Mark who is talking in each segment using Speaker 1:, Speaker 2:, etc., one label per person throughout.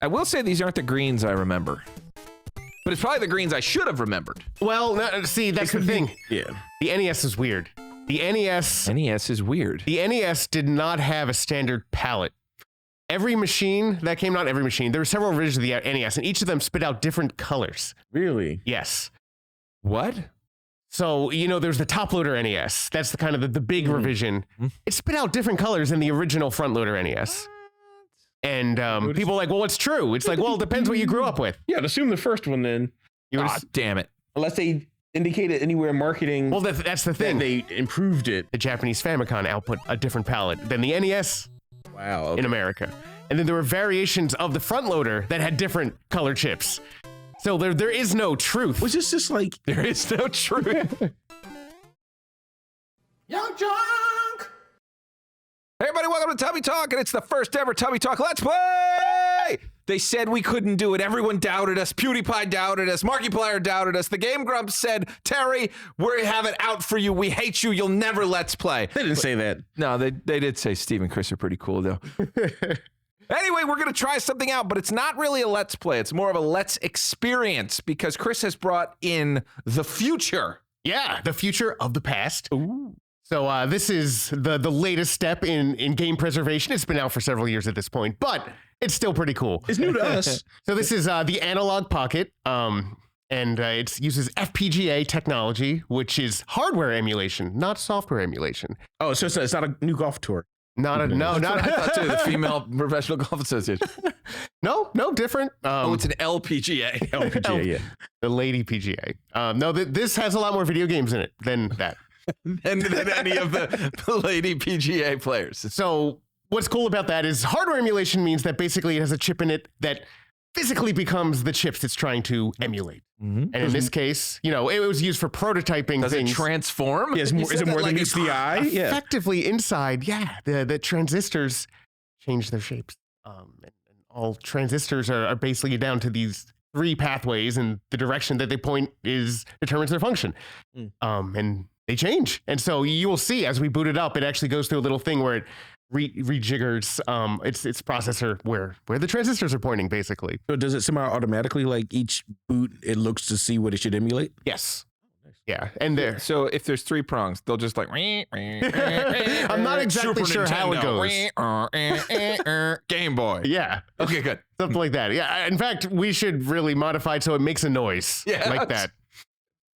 Speaker 1: I will say these aren't the greens I remember. But it's probably the greens I should have remembered.
Speaker 2: Well, see, that's the thing.
Speaker 3: Yeah.
Speaker 2: The NES is weird. The NES
Speaker 1: is weird.
Speaker 2: The NES did not have a standard palette. Every machine that came, not every machine, there were several versions of the NES, and each of them spit out different colors.
Speaker 3: Really?
Speaker 2: Yes.
Speaker 1: What?
Speaker 2: So, there's the top loader NES. That's the kind of the big revision. It spit out different colors than the original front loader NES. And people are like, well, it's true. It's like, well, it depends what you grew up with.
Speaker 3: Yeah, I'd assume the first one then.
Speaker 1: Damn it.
Speaker 3: Unless they indicated anywhere in marketing.
Speaker 2: Well, that's the thing.
Speaker 3: They improved it.
Speaker 2: The Japanese Famicom output a different palette than the NES in America. And then there were variations of the front loader that had different color chips. So there is no truth.
Speaker 3: Was this just like...
Speaker 1: There is no truth.
Speaker 4: YUNKJunk!
Speaker 1: Hey everybody, welcome to Tubby Talk, and it's the first ever Tubby Talk Let's Play! They said we couldn't do it. Everyone doubted us. PewDiePie doubted us. Markiplier doubted us. The Game Grumps said, Terry, we have it out for you. We hate you. You'll never Let's Play.
Speaker 3: They didn't say that.
Speaker 1: No, they did say Steve and Chris are pretty cool, though. Anyway, we're going to try something out, but it's not really a Let's Play. It's more of a Let's Experience, because Chris has brought in the future.
Speaker 2: Yeah, the future of the past.
Speaker 1: Ooh.
Speaker 2: So this is the latest step in game preservation. It's been out for several years at this point, but it's still pretty cool.
Speaker 3: It's new to us.
Speaker 2: So this is the Analogue Pocket, and it uses FPGA technology, which is hardware emulation, not software emulation.
Speaker 3: Oh, so it's not a new golf tour.
Speaker 2: Not
Speaker 1: I thought too, the Female Professional Golf Association.
Speaker 2: No, different.
Speaker 1: It's an LPGA.
Speaker 3: LPGA, yeah.
Speaker 2: The Lady PGA. No, this has a lot more video games in it than that.
Speaker 1: than any of the Lady PGA players.
Speaker 2: So what's cool about that is hardware emulation means that basically it has a chip in it that physically becomes the chips it's trying to emulate. Mm-hmm. And in this case, it was used for prototyping
Speaker 1: Does
Speaker 2: things.
Speaker 1: It transform?
Speaker 3: Yeah, is it more than meets the eye? Yeah.
Speaker 2: Effectively inside, the transistors change their shapes. And all transistors are basically down to these three pathways, and the direction that they point determines their function. And they change. And so you will see as we boot it up, it actually goes through a little thing where it rejiggers its processor where the transistors are pointing, basically.
Speaker 3: So does it somehow automatically, like each boot, it looks to see what it should emulate?
Speaker 2: Yes. Yeah. And there.
Speaker 1: So if there's three prongs, they'll just like...
Speaker 2: I'm not exactly sure how it
Speaker 1: goes. Game Boy.
Speaker 2: Yeah.
Speaker 1: Okay, good.
Speaker 2: Something like that. Yeah. In fact, we should really modify it so it makes a noise like that.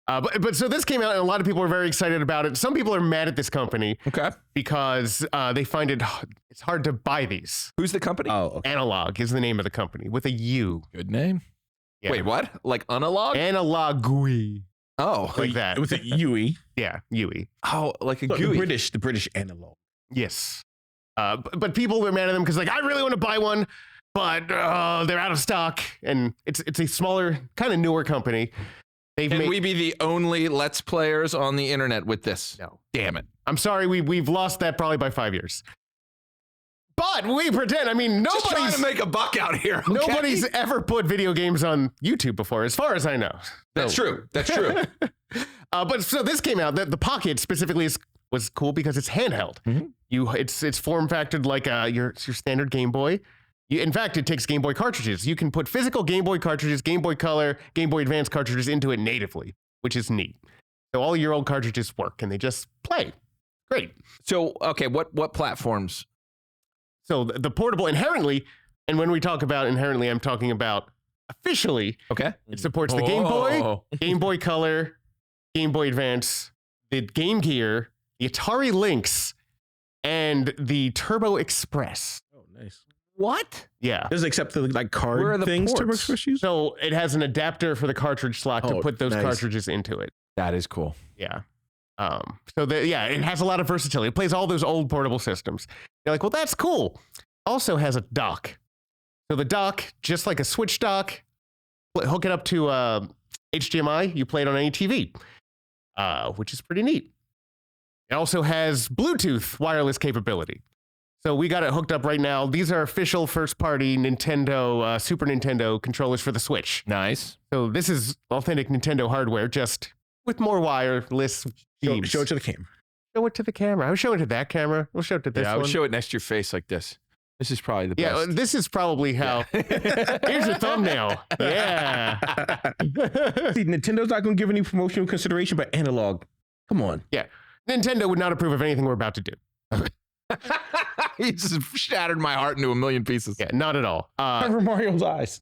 Speaker 2: But so this came out, and a lot of people are very excited about it. Some people are mad at this company, because they find it's hard to buy these.
Speaker 1: Who's the company?
Speaker 3: Oh, okay.
Speaker 2: Analogue is the name of the company with a U.
Speaker 1: Good name. Yeah. Wait, what? Like Analogue?
Speaker 2: Analogue.
Speaker 1: Oh,
Speaker 2: like that
Speaker 3: with a UE.
Speaker 2: Yeah, UE.
Speaker 1: Oh, like a
Speaker 3: Look,
Speaker 1: GUI.
Speaker 3: The British Analogue.
Speaker 2: Yes. But people are mad at them because I really want to buy one, but they're out of stock, and it's a smaller, kind of newer company.
Speaker 1: Can we be the only Let's Players on the internet with this?
Speaker 2: No.
Speaker 1: Damn it.
Speaker 2: I'm sorry, we've lost that probably by 5 years. But we pretend, nobody's
Speaker 1: just trying to make a buck out here. Okay?
Speaker 2: Nobody's ever put video games on YouTube before, as far as I know.
Speaker 1: That's true. That's true.
Speaker 2: But so this came out, the Pocket specifically was cool because it's handheld. Mm-hmm. It's form factored like your standard Game Boy. In fact, it takes Game Boy cartridges. You can put physical Game Boy cartridges, Game Boy Color, Game Boy Advance cartridges into it natively, which is neat. So all your old cartridges work, and they just play. Great.
Speaker 1: So, okay, what platforms?
Speaker 2: So the portable inherently, and when we talk about inherently, I'm talking about officially.
Speaker 1: Okay.
Speaker 2: It supports the Game Boy, Game Boy Color, Game Boy Advance, the Game Gear, the Atari Lynx, and the Turbo Express.
Speaker 3: Oh, nice.
Speaker 1: What?
Speaker 2: Yeah.
Speaker 3: Does it accept the card
Speaker 1: Where are the
Speaker 3: things
Speaker 1: ports?
Speaker 3: Turbo Express use?
Speaker 2: So it has an adapter for the cartridge slot to put those cartridges into it.
Speaker 1: That is cool.
Speaker 2: Yeah. It has a lot of versatility. It plays all those old portable systems. You're like, well, that's cool. Also has a dock. So the dock, just like a Switch dock, hook it up to HDMI. You play it on any TV, which is pretty neat. It also has Bluetooth wireless capability. So we got it hooked up right now. These are official first-party Nintendo, Super Nintendo controllers for the Switch.
Speaker 1: Nice.
Speaker 2: So this is authentic Nintendo hardware, just with more wireless beams.
Speaker 3: Show it to the camera.
Speaker 2: Show it to the camera. I was showing it to that camera. We'll show it to this one.
Speaker 1: I would show it next to your face like this. This is probably the
Speaker 2: Yeah,
Speaker 1: best.
Speaker 2: this is probably how. Here's your thumbnail. Yeah.
Speaker 3: See, Nintendo's not going to give any promotional consideration, but Analogue, come on.
Speaker 2: Yeah. Nintendo would not approve of anything we're about to do.
Speaker 1: He just shattered my heart into a million pieces.
Speaker 2: Yeah, not at all.
Speaker 3: Cover Mario's eyes.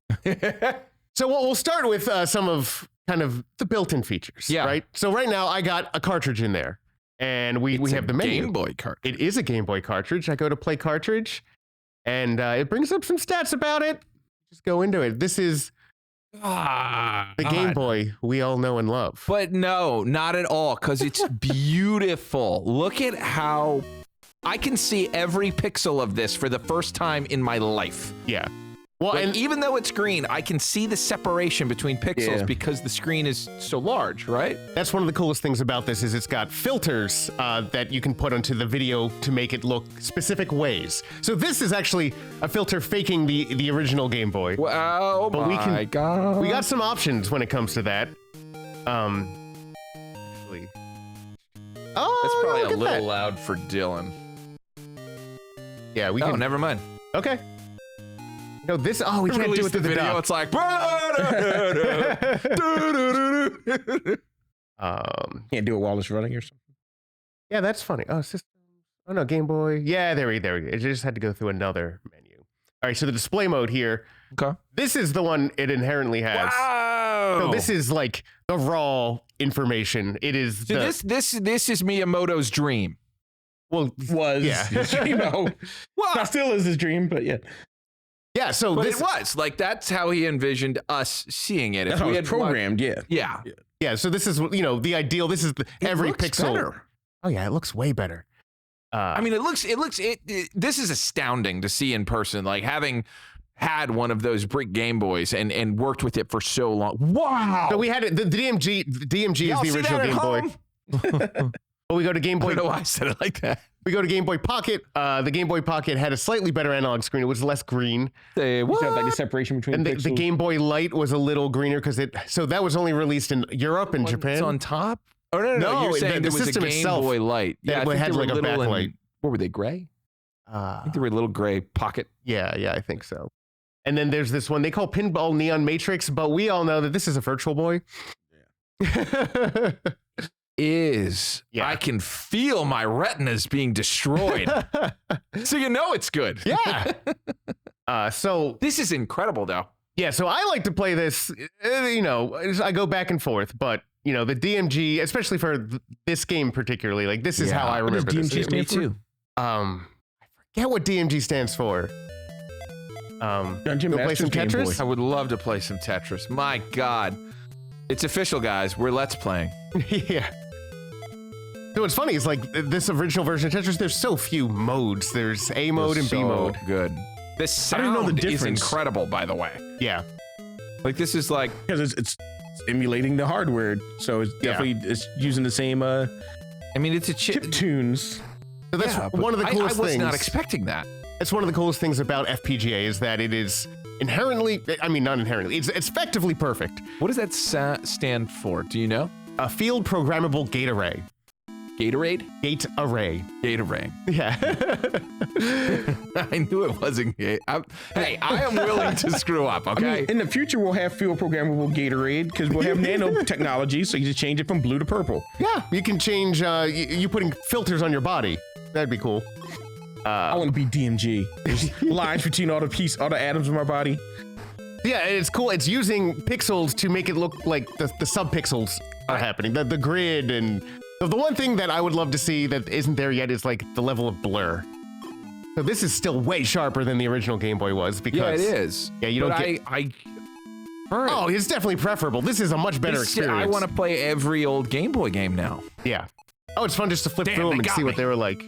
Speaker 2: So we'll start with some of kind of the built-in features.
Speaker 1: Yeah.
Speaker 2: Right. So right now I got a cartridge in there, and we
Speaker 1: It's
Speaker 2: have
Speaker 1: a
Speaker 2: the menu.
Speaker 1: Game Boy card.
Speaker 2: It is a Game Boy cartridge. I go to play cartridge, and it brings up some stats about it. Just go into it. This is the Game Boy we all know and love.
Speaker 1: But no, not at all, because it's beautiful. Look at how I can see every pixel of this for the first time in my life.
Speaker 2: Yeah. Well,
Speaker 1: Like,
Speaker 2: and
Speaker 1: even though it's green, I can see the separation between pixels
Speaker 3: Yeah.
Speaker 1: because the screen is so large, right?
Speaker 2: that's one of the coolest things about this is it's got filters that you can put onto the video to make it look specific ways. So this is actually a filter faking the original Game Boy.
Speaker 1: Wow,
Speaker 2: But we
Speaker 1: my
Speaker 2: can-
Speaker 1: God.
Speaker 2: We got some options when it comes to that. Actually. Oh,
Speaker 1: That's probably
Speaker 2: look
Speaker 1: a
Speaker 2: at
Speaker 1: little
Speaker 2: that.
Speaker 1: loud for Dylan.
Speaker 2: Yeah, we
Speaker 1: Oh,
Speaker 2: can.
Speaker 1: never mind.
Speaker 2: Okay. No, this. Oh, we can't do
Speaker 1: Release
Speaker 2: it through the
Speaker 1: video.
Speaker 2: dock.
Speaker 1: It's like.
Speaker 3: Can't do it while it's running or something.
Speaker 2: Yeah, that's funny. Oh, system. Oh no, Game Boy. Yeah, there we go. It just had to go through another menu. All right, so the display mode here.
Speaker 1: Okay.
Speaker 2: This is the one it inherently has.
Speaker 1: Wow.
Speaker 2: So this is like the raw information. It is.
Speaker 1: So this is Miyamoto's dream.
Speaker 2: Well,
Speaker 3: Was
Speaker 2: yeah.
Speaker 3: his dream.
Speaker 1: Well,
Speaker 3: That still is his dream, but yeah.
Speaker 2: yeah. So
Speaker 1: but
Speaker 2: this.
Speaker 1: it was like that's how he envisioned us seeing it.
Speaker 3: That's
Speaker 1: If
Speaker 3: how
Speaker 1: we
Speaker 3: it's
Speaker 1: had
Speaker 3: programmed, yeah.
Speaker 1: Yeah.
Speaker 2: Yeah. So this is the ideal. This is every
Speaker 1: looks
Speaker 2: pixel.
Speaker 1: better.
Speaker 2: Oh yeah, it looks way better.
Speaker 1: I mean, this is astounding to see in person, like having had one of those brick Game Boys and worked with it for so long. Wow.
Speaker 2: So we had it. The DMG. The DMG
Speaker 1: Y'all
Speaker 2: is
Speaker 1: see
Speaker 2: the original
Speaker 1: that at
Speaker 2: Game Boy.
Speaker 1: home?
Speaker 2: But we go to Game
Speaker 1: I
Speaker 2: Boy.
Speaker 1: don't know why I said it like that.
Speaker 2: We go to Game Boy Pocket. The Game Boy Pocket had a slightly better analog screen. It was less green.
Speaker 1: Say
Speaker 3: You have like the
Speaker 1: what?
Speaker 3: separation between
Speaker 2: And the
Speaker 3: pixels.
Speaker 2: Game Boy Light was a little greener because so that was only released in Europe and Japan.
Speaker 1: It's on top? Oh, no.
Speaker 2: No,
Speaker 1: You're
Speaker 2: the-
Speaker 1: saying
Speaker 2: the
Speaker 1: there was a
Speaker 2: system
Speaker 1: Game
Speaker 2: itself
Speaker 1: Boy Light.
Speaker 2: that
Speaker 1: Yeah, I think
Speaker 2: had
Speaker 1: they were
Speaker 2: like a
Speaker 1: little and-
Speaker 2: backlight.
Speaker 1: What were they, gray? I think they were a little gray pocket.
Speaker 2: Yeah, I think so. And then there's this one they call Pinball Neon Matrix, but we all know that this is a Virtual Boy. Yeah.
Speaker 1: I can feel my retinas being destroyed. So you know it's good.
Speaker 2: Yeah. So
Speaker 1: This is incredible, though.
Speaker 2: yeah, so I like to play this. I go back and forth, but the DMG, especially for this game particularly, like this is
Speaker 1: Yeah.
Speaker 2: how I
Speaker 3: What does
Speaker 2: remember this.
Speaker 3: DMG stand for?
Speaker 2: I forget what DMG stands for.
Speaker 3: Dungeon
Speaker 2: go play
Speaker 3: Master's
Speaker 2: some
Speaker 3: Game Boy.
Speaker 2: Tetris?
Speaker 1: I would love to play some Tetris. My God. It's official, guys. We're Let's Playing.
Speaker 2: Yeah. So what's funny is like this original version of Tetris, there's so few modes. There's A mode and B mode.
Speaker 1: Good. This
Speaker 3: I don't know the
Speaker 1: sound is
Speaker 3: difference.
Speaker 1: incredible, by the way.
Speaker 2: Yeah.
Speaker 1: Like, this is like,
Speaker 3: Because it's emulating the hardware, so it's
Speaker 2: Yeah.
Speaker 3: definitely it's using the same
Speaker 1: I mean, it's a
Speaker 3: chip tunes.
Speaker 2: So that's
Speaker 1: yeah, but
Speaker 2: one of the coolest
Speaker 1: I was
Speaker 2: things.
Speaker 1: not expecting that.
Speaker 2: That's one of the coolest things about FPGA is that it is inherently, I mean, not inherently, it's effectively perfect.
Speaker 1: What does that stand for? Do you know?
Speaker 2: A field programmable gate array.
Speaker 1: Gatorade?
Speaker 2: Gate array.
Speaker 1: Gatorade.
Speaker 2: Yeah.
Speaker 1: I knew it wasn't Hey, I am willing to screw up,
Speaker 3: I
Speaker 1: okay?
Speaker 3: mean, in the future, we'll have field programmable Gatorade because we'll have nanotechnology, so you just change it from blue to purple.
Speaker 2: Yeah. You can change, you putting filters on your body. That'd be cool.
Speaker 3: I want to be DMG. There's lines between all the atoms of my body.
Speaker 2: Yeah, it's cool. It's using pixels to make it look like the subpixels are happening. The grid and the one thing that I would love to see that isn't there yet is like the level of blur. So this is still way sharper than the original Game Boy was because
Speaker 1: Yeah, it is.
Speaker 2: Yeah, you
Speaker 1: but
Speaker 2: don't get. Oh, it's definitely preferable. This is a much better experience.
Speaker 1: I want to play every old Game Boy game now.
Speaker 2: Yeah. Oh, it's fun just to flip
Speaker 1: Damn,
Speaker 2: through them
Speaker 1: they
Speaker 2: and
Speaker 1: got
Speaker 2: see
Speaker 1: me.
Speaker 2: what they were like.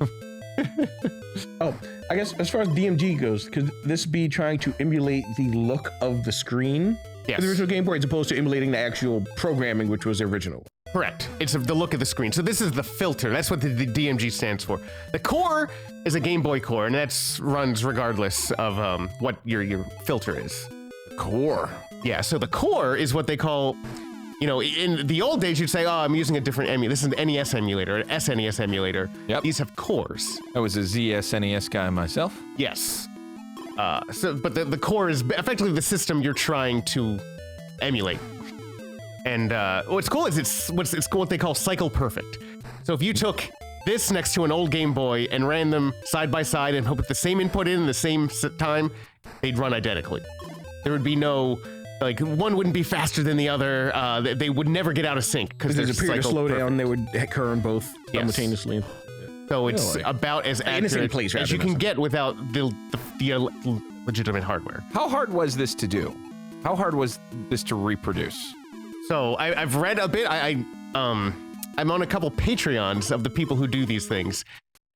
Speaker 3: Oh, I guess as far as DMG goes, could this be trying to emulate the look of the screen
Speaker 2: Yes.
Speaker 3: of the original Game Boy as opposed to emulating the actual programming, which was the original?
Speaker 2: Correct. It's the look of the screen. So this is the filter. That's what the DMG stands for. The core is a Game Boy core, and that runs regardless of what your filter is.
Speaker 1: Core.
Speaker 2: Yeah. So the core is what they call. In the old days, you'd say, "Oh, I'm using a different emulator. This is an NES emulator, an SNES emulator."
Speaker 1: Yep.
Speaker 2: These have cores.
Speaker 1: I was a ZSNES guy myself.
Speaker 2: Yes. But the core is effectively the system you're trying to emulate. And what's cool is it's what they call cycle perfect. So if you took this next to an old Game Boy and ran them side by side and put the same input in the same time, they'd run identically. There would be no, like, one wouldn't be faster than the other. They would never get out of sync because
Speaker 3: there's a period of slowdown. They would occur in both simultaneously.
Speaker 2: So it's about as accurate as you can get without the legitimate hardware.
Speaker 1: How hard was this to do? How hard was this to reproduce?
Speaker 2: So I've read a bit. I'm on a couple Patreons of the people who do these things.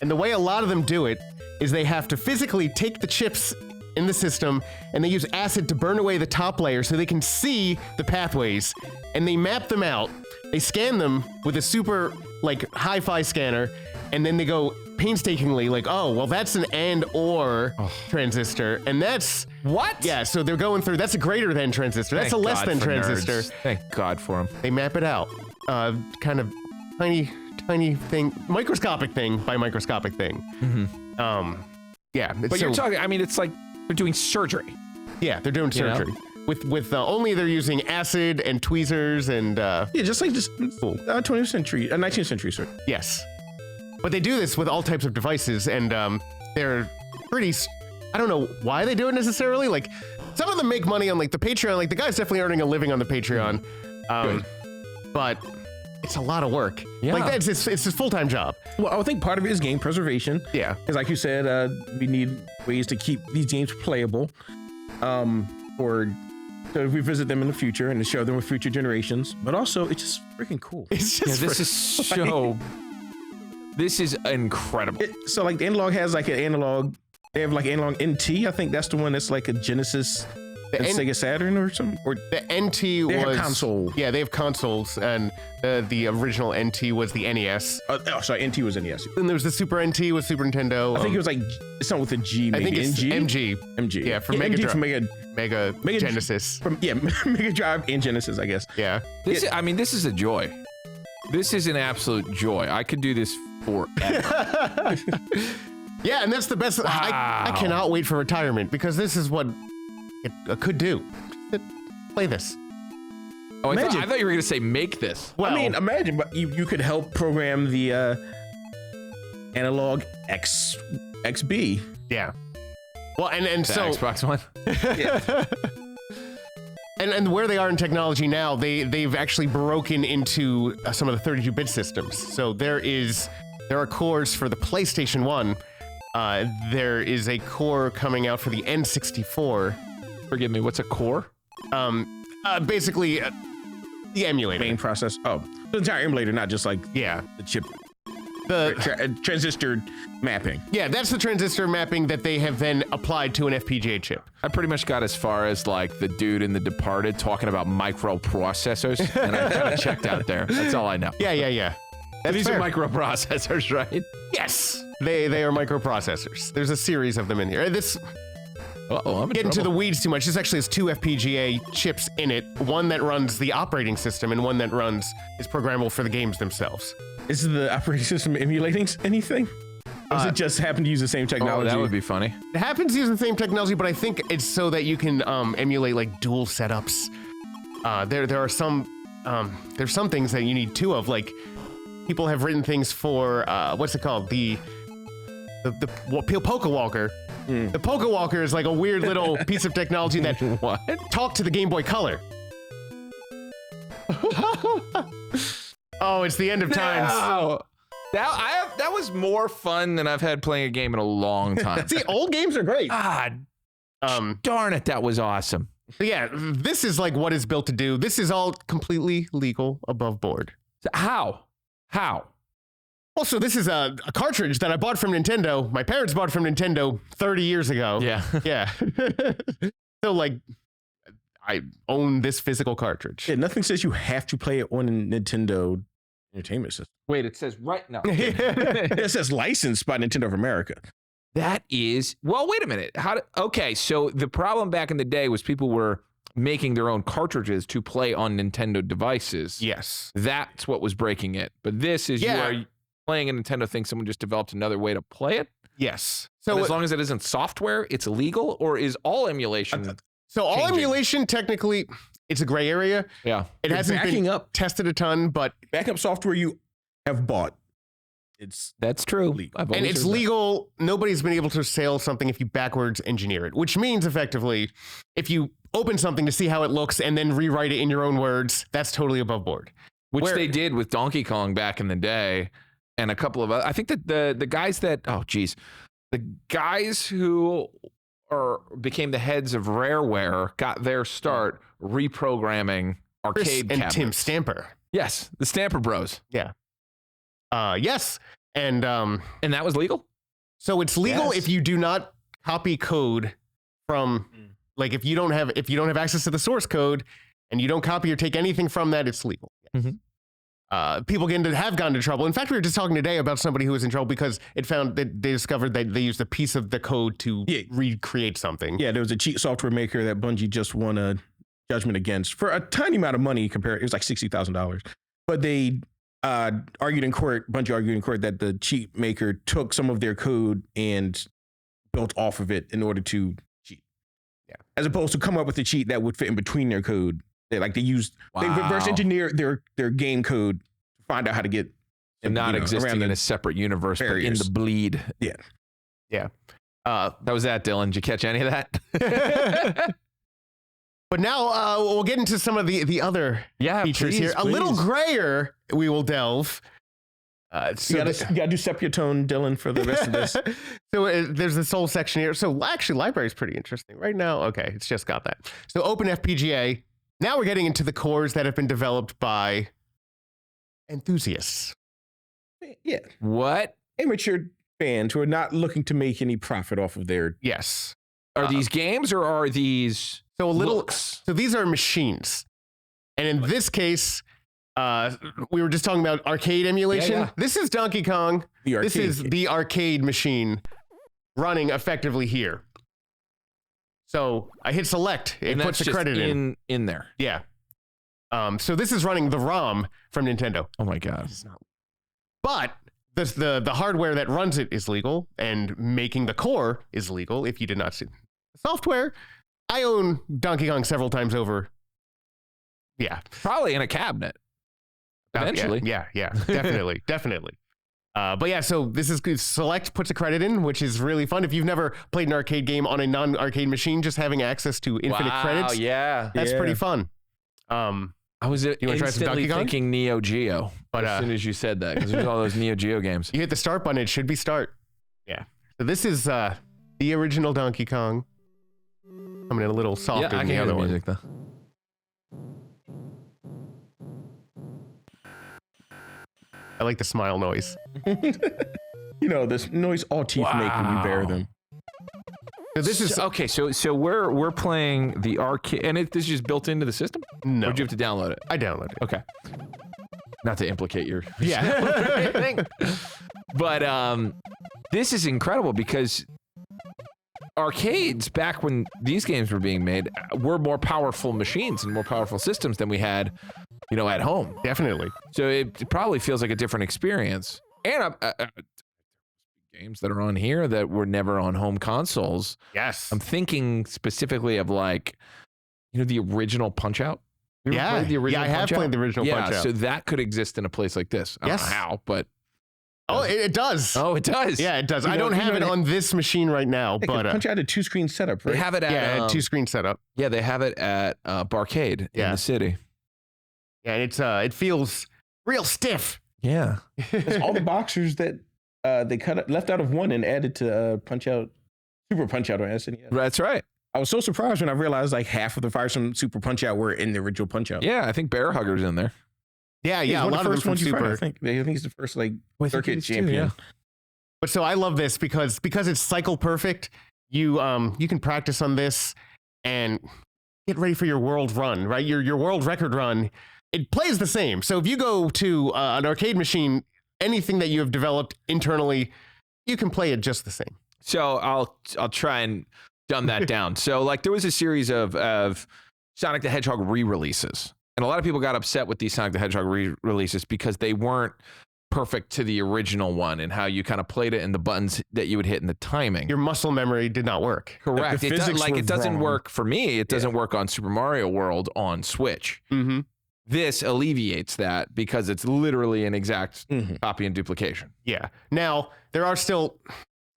Speaker 2: And the way a lot of them do it is they have to physically take the chips in the system and they use acid to burn away the top layer so they can see the pathways. And they map them out. They scan them with a super, like, hi-fi scanner. And then they go painstakingly, like, oh, well, that's an and/or transistor. And that's...
Speaker 1: What?
Speaker 2: Yeah, so they're going through, that's a greater than transistor. That's a less than transistor.
Speaker 1: Thank God for them.
Speaker 2: They map it out. Kind of tiny thing, microscopic thing by microscopic thing.
Speaker 1: Mm-hmm.
Speaker 2: Yeah.
Speaker 1: But you're talking, I mean, it's like they're doing surgery.
Speaker 2: Yeah, they're doing surgery. With only they're using acid and tweezers and...
Speaker 3: just like this 20th century, 19th century, sir.
Speaker 2: Yes. But they do this with all types of devices, and they're pretty... I don't know why they do it necessarily. Like, some of them make money on, like, the Patreon. Like, the guy's definitely earning a living on the Patreon. But it's a lot of work. Yeah. Like, it's his full-time job.
Speaker 3: Well, I think part of it is game preservation.
Speaker 2: Yeah.
Speaker 3: Because like you said, we need ways to keep these games playable. Or to revisit them in the future and to show them with future generations. But also, it's just freaking cool.
Speaker 2: It's just
Speaker 1: this is so... This is incredible.
Speaker 3: So, like, the Analogue has, like, an Analogue... They have, like, Analogue NT. I think that's the one that's, like, a Genesis and Sega Saturn or something. Or
Speaker 2: the NT
Speaker 3: they
Speaker 2: was...
Speaker 3: have console.
Speaker 2: Yeah, they have consoles, and the original NT was the NES.
Speaker 3: Sorry, NT was NES.
Speaker 2: Then there was the Super NT with Super Nintendo.
Speaker 3: I think it was, like... It's not with a G, maybe.
Speaker 2: I think it's
Speaker 3: MG.
Speaker 2: MG. Yeah, for Mega Drive. Mega Genesis.
Speaker 3: Mega Drive and Genesis, I guess.
Speaker 2: Yeah.
Speaker 1: This is a joy. This is an absolute joy. I could do this forever.
Speaker 2: Yeah, and that's the best. Wow. I cannot wait for retirement because this is what it could do. Play this.
Speaker 1: Oh, I thought you were going to say make this.
Speaker 3: Well, I mean, imagine, but you could help program the Analogue XB.
Speaker 2: Yeah. Well, and so
Speaker 1: Xbox One.
Speaker 3: Yeah.
Speaker 2: And where they are in technology now, they've actually broken into some of the 32-bit systems. So there are cores for the PlayStation 1. There is a core coming out for the N64.
Speaker 1: Forgive me, what's a core?
Speaker 2: Basically the emulator.
Speaker 3: Main process. Oh, the entire emulator, not just like the chip. The transistor mapping.
Speaker 2: Yeah, that's the transistor mapping that they have then applied to an FPGA chip.
Speaker 1: I pretty much got as far as like the dude in The Departed talking about microprocessors, and I kind of checked out there. That's all I know.
Speaker 2: Yeah.
Speaker 1: These are microprocessors, right?
Speaker 2: Yes, they are microprocessors. There's a series of them in here. I'm getting into the weeds too much. This actually has 2 FPGA chips in it. One that runs the operating system and one that is programmable for the games themselves.
Speaker 3: Is the operating system emulating anything? Or does it just happen to use the same technology?
Speaker 1: Oh, that would be funny.
Speaker 2: It happens to use the same technology, but I think it's so that you can emulate like dual setups. There are some there's some things that you need 2 of. Like people have written things for what's it called? The Poke Walker. The Poke Walker is like a weird little piece of technology that talk to the Game Boy Color. Oh, it's the end of times.
Speaker 1: No. That was more fun than I've had playing a game in a long time.
Speaker 2: See, old games are great.
Speaker 1: God, darn it, that was awesome.
Speaker 2: Yeah, this is like what it's built to do. This is all completely legal, above board.
Speaker 1: How?
Speaker 2: Also, this is a cartridge that I bought from Nintendo. My parents bought from Nintendo 30 years ago. Yeah. So, like, I own this physical cartridge.
Speaker 3: Yeah, nothing says you have to play it on a Nintendo Entertainment System.
Speaker 1: Wait, it says right now.
Speaker 3: It says licensed by Nintendo of America.
Speaker 1: That is, well, wait a minute. Okay, so the problem back in the day was people were making their own cartridges to play on Nintendo devices.
Speaker 2: Yes.
Speaker 1: That's what was breaking it. But this is you are playing a Nintendo thing, someone just developed another way to play it?
Speaker 2: Yes.
Speaker 1: So
Speaker 2: So
Speaker 1: as long as it isn't software, it's illegal, or is all emulation?
Speaker 2: so all
Speaker 1: changing.
Speaker 2: emulation technically it's a gray area.
Speaker 1: Yeah.
Speaker 2: It hasn't
Speaker 3: backing
Speaker 2: been
Speaker 3: up.
Speaker 2: tested a ton, but
Speaker 3: Backup software you have bought.
Speaker 1: That's true.
Speaker 3: Legal.
Speaker 1: I've
Speaker 2: and
Speaker 1: always
Speaker 2: it's
Speaker 1: heard that.
Speaker 2: legal. Nobody's been able to sell something if you backwards engineer it, which means effectively if you open something to see how it looks and then rewrite it in your own words, that's totally above board.
Speaker 1: Which
Speaker 2: Where-
Speaker 1: they did with Donkey Kong back in the day, and a couple of other, I think that the guys that the guys who became the heads of Rareware got their start reprogramming
Speaker 2: Chris
Speaker 1: arcade
Speaker 2: and
Speaker 1: cabinets.
Speaker 2: Tim Stamper.
Speaker 1: Yes, the Stamper Bros,
Speaker 2: Yes. And
Speaker 1: and that was legal.
Speaker 2: so it's legal
Speaker 3: Yes.
Speaker 2: if you do not copy code from like if you don't have access to the source code and you don't copy or take anything from that, it's legal. Yes.
Speaker 1: Mhm.
Speaker 2: People have gone into trouble. In fact, we were just talking today about somebody who was in trouble because it found that they discovered that they used a piece of the code to
Speaker 3: Yeah.
Speaker 2: recreate something.
Speaker 3: Yeah, there was a cheat software maker that Bungie just won a judgment against for a tiny amount of money compared. It was like $60,000. But they Bungie argued in court that the cheat maker took some of their code and built off of it in order to cheat.
Speaker 2: Yeah.
Speaker 3: As opposed to come up with a cheat that would fit in between their code. They reverse engineered their game code to find out how to get
Speaker 1: And not existing
Speaker 3: around
Speaker 1: in
Speaker 3: the
Speaker 1: a separate universe, but in
Speaker 3: barriers.
Speaker 1: the bleed.
Speaker 2: Yeah.
Speaker 1: That was that, Dylan. Did you catch any of that?
Speaker 2: But now we'll get into some of the other
Speaker 1: Yeah,
Speaker 2: features here. A little grayer, we will delve.
Speaker 3: You gotta do sepia tone, Dylan, for the rest of this.
Speaker 2: So there's this whole section here. So actually, library is pretty interesting right now. Okay, it's just got that. So open FPGA. Now we're getting into the cores that have been developed by enthusiasts.
Speaker 3: Yeah,
Speaker 1: What
Speaker 3: amateur fans who are not looking to make any profit off of their.
Speaker 2: Yes.
Speaker 1: are these games, or are these
Speaker 2: So a little.
Speaker 1: looks?
Speaker 2: So these are machines, and in this case, we were just talking about arcade emulation.
Speaker 1: Yeah.
Speaker 2: This is Donkey Kong.
Speaker 3: The
Speaker 2: This
Speaker 3: arcade
Speaker 2: is
Speaker 3: game.
Speaker 2: the arcade machine running effectively here. So I hit select. It
Speaker 1: And
Speaker 2: puts
Speaker 1: that's
Speaker 2: the
Speaker 1: just
Speaker 2: credit in.
Speaker 1: in there.
Speaker 2: Yeah. So this is running the ROM from Nintendo.
Speaker 1: Oh my god.
Speaker 2: But the hardware that runs it is legal, and making the core is legal if you did not see the software. I own Donkey Kong several times over. Yeah.
Speaker 1: Probably in a cabinet. Eventually.
Speaker 2: Yeah, definitely, definitely. But yeah, so this is good. Select puts a credit in, which is really fun. If you've never played an arcade game on a non-arcade machine, just having access to infinite credits,
Speaker 1: Yeah.
Speaker 2: that's
Speaker 3: Yeah.
Speaker 2: pretty fun.
Speaker 1: I was
Speaker 2: wanna try some
Speaker 1: instantly
Speaker 2: Donkey Kong?
Speaker 1: thinking Neo Geo
Speaker 2: But,
Speaker 1: as soon as you said that, because there's all those Neo Geo games.
Speaker 2: You hit the start button, it should be start. Yeah. So this is the original Donkey Kong. Coming in a little softer
Speaker 1: Yeah, I
Speaker 2: than
Speaker 1: can
Speaker 2: the
Speaker 1: hear
Speaker 2: other
Speaker 1: the
Speaker 2: one.
Speaker 1: music though.
Speaker 2: I like the smile noise.
Speaker 3: You know, this noise all teeth make when you bare
Speaker 1: Wow.
Speaker 3: them.
Speaker 2: So this is
Speaker 1: okay. So we're playing the arcade, and this is just built into the system.
Speaker 2: no.
Speaker 1: Or did you have to download it?
Speaker 2: I downloaded it.
Speaker 1: Okay. Not to implicate your
Speaker 2: Yeah.
Speaker 1: anything. But this is incredible because arcades back when these games were being made were more powerful machines and more powerful systems than we had, at home.
Speaker 2: Definitely.
Speaker 1: So it probably feels like a different experience. And games that are on here that were never on home consoles.
Speaker 2: Yes.
Speaker 1: I'm thinking specifically of the original Punch-Out. You ever
Speaker 2: Yeah.
Speaker 1: played the original
Speaker 2: Yeah, I have
Speaker 1: Punch-Out?
Speaker 2: played the original
Speaker 1: Yeah,
Speaker 2: Punch-Out.
Speaker 1: so that could exist in a place like this. I don't
Speaker 2: Yes.
Speaker 1: know how, but
Speaker 2: Oh, it does.
Speaker 1: oh, it does.
Speaker 2: Yeah, it does.
Speaker 3: You
Speaker 2: I
Speaker 3: know-
Speaker 2: don't have
Speaker 3: you
Speaker 2: it
Speaker 3: know
Speaker 2: on this machine right now,
Speaker 3: They
Speaker 2: but
Speaker 3: could punch out a 2-screen setup, right?
Speaker 1: They have it at
Speaker 2: yeah, two-screen setup.
Speaker 1: yeah, they have it at Barcade in
Speaker 2: Yeah.
Speaker 1: the city.
Speaker 2: Yeah, and it feels real stiff.
Speaker 1: Yeah.
Speaker 3: It's all the boxers that they left out of one and added to Super Punch Out on SNES.
Speaker 1: That's right.
Speaker 3: I was so surprised when I realized like half of the fires from Super Punch Out were in the original Punch Out.
Speaker 1: Yeah, I think Bear Hugger's in there.
Speaker 2: Yeah,
Speaker 3: He's
Speaker 2: a
Speaker 3: one
Speaker 2: lot of them
Speaker 3: first
Speaker 2: from
Speaker 3: ones you find,
Speaker 2: Super.
Speaker 3: I think he's the first
Speaker 1: I think
Speaker 3: circuit
Speaker 1: it is too,
Speaker 3: champion.
Speaker 1: yeah.
Speaker 2: But so I love this because it's cycle perfect. You can practice on this and get ready for your world run, right? Your world record run. It plays the same. So if you go to an arcade machine, anything that you have developed internally, you can play it just the same.
Speaker 1: So I'll try and dumb that down. So there was a series of Sonic the Hedgehog re-releases. And a lot of people got upset with these Sonic the Hedgehog re-releases because they weren't perfect to the original one and how you kind of played it and the buttons that you would hit and the timing.
Speaker 2: Your muscle memory did not work.
Speaker 1: Correct.
Speaker 3: The
Speaker 1: It,
Speaker 3: physics were
Speaker 1: it doesn't
Speaker 3: wrong.
Speaker 1: work for me. It doesn't work on Super Mario World on Switch.
Speaker 2: Mm-hmm.
Speaker 1: This alleviates that because it's literally an exact copy and duplication.
Speaker 2: Yeah. Now, there are still...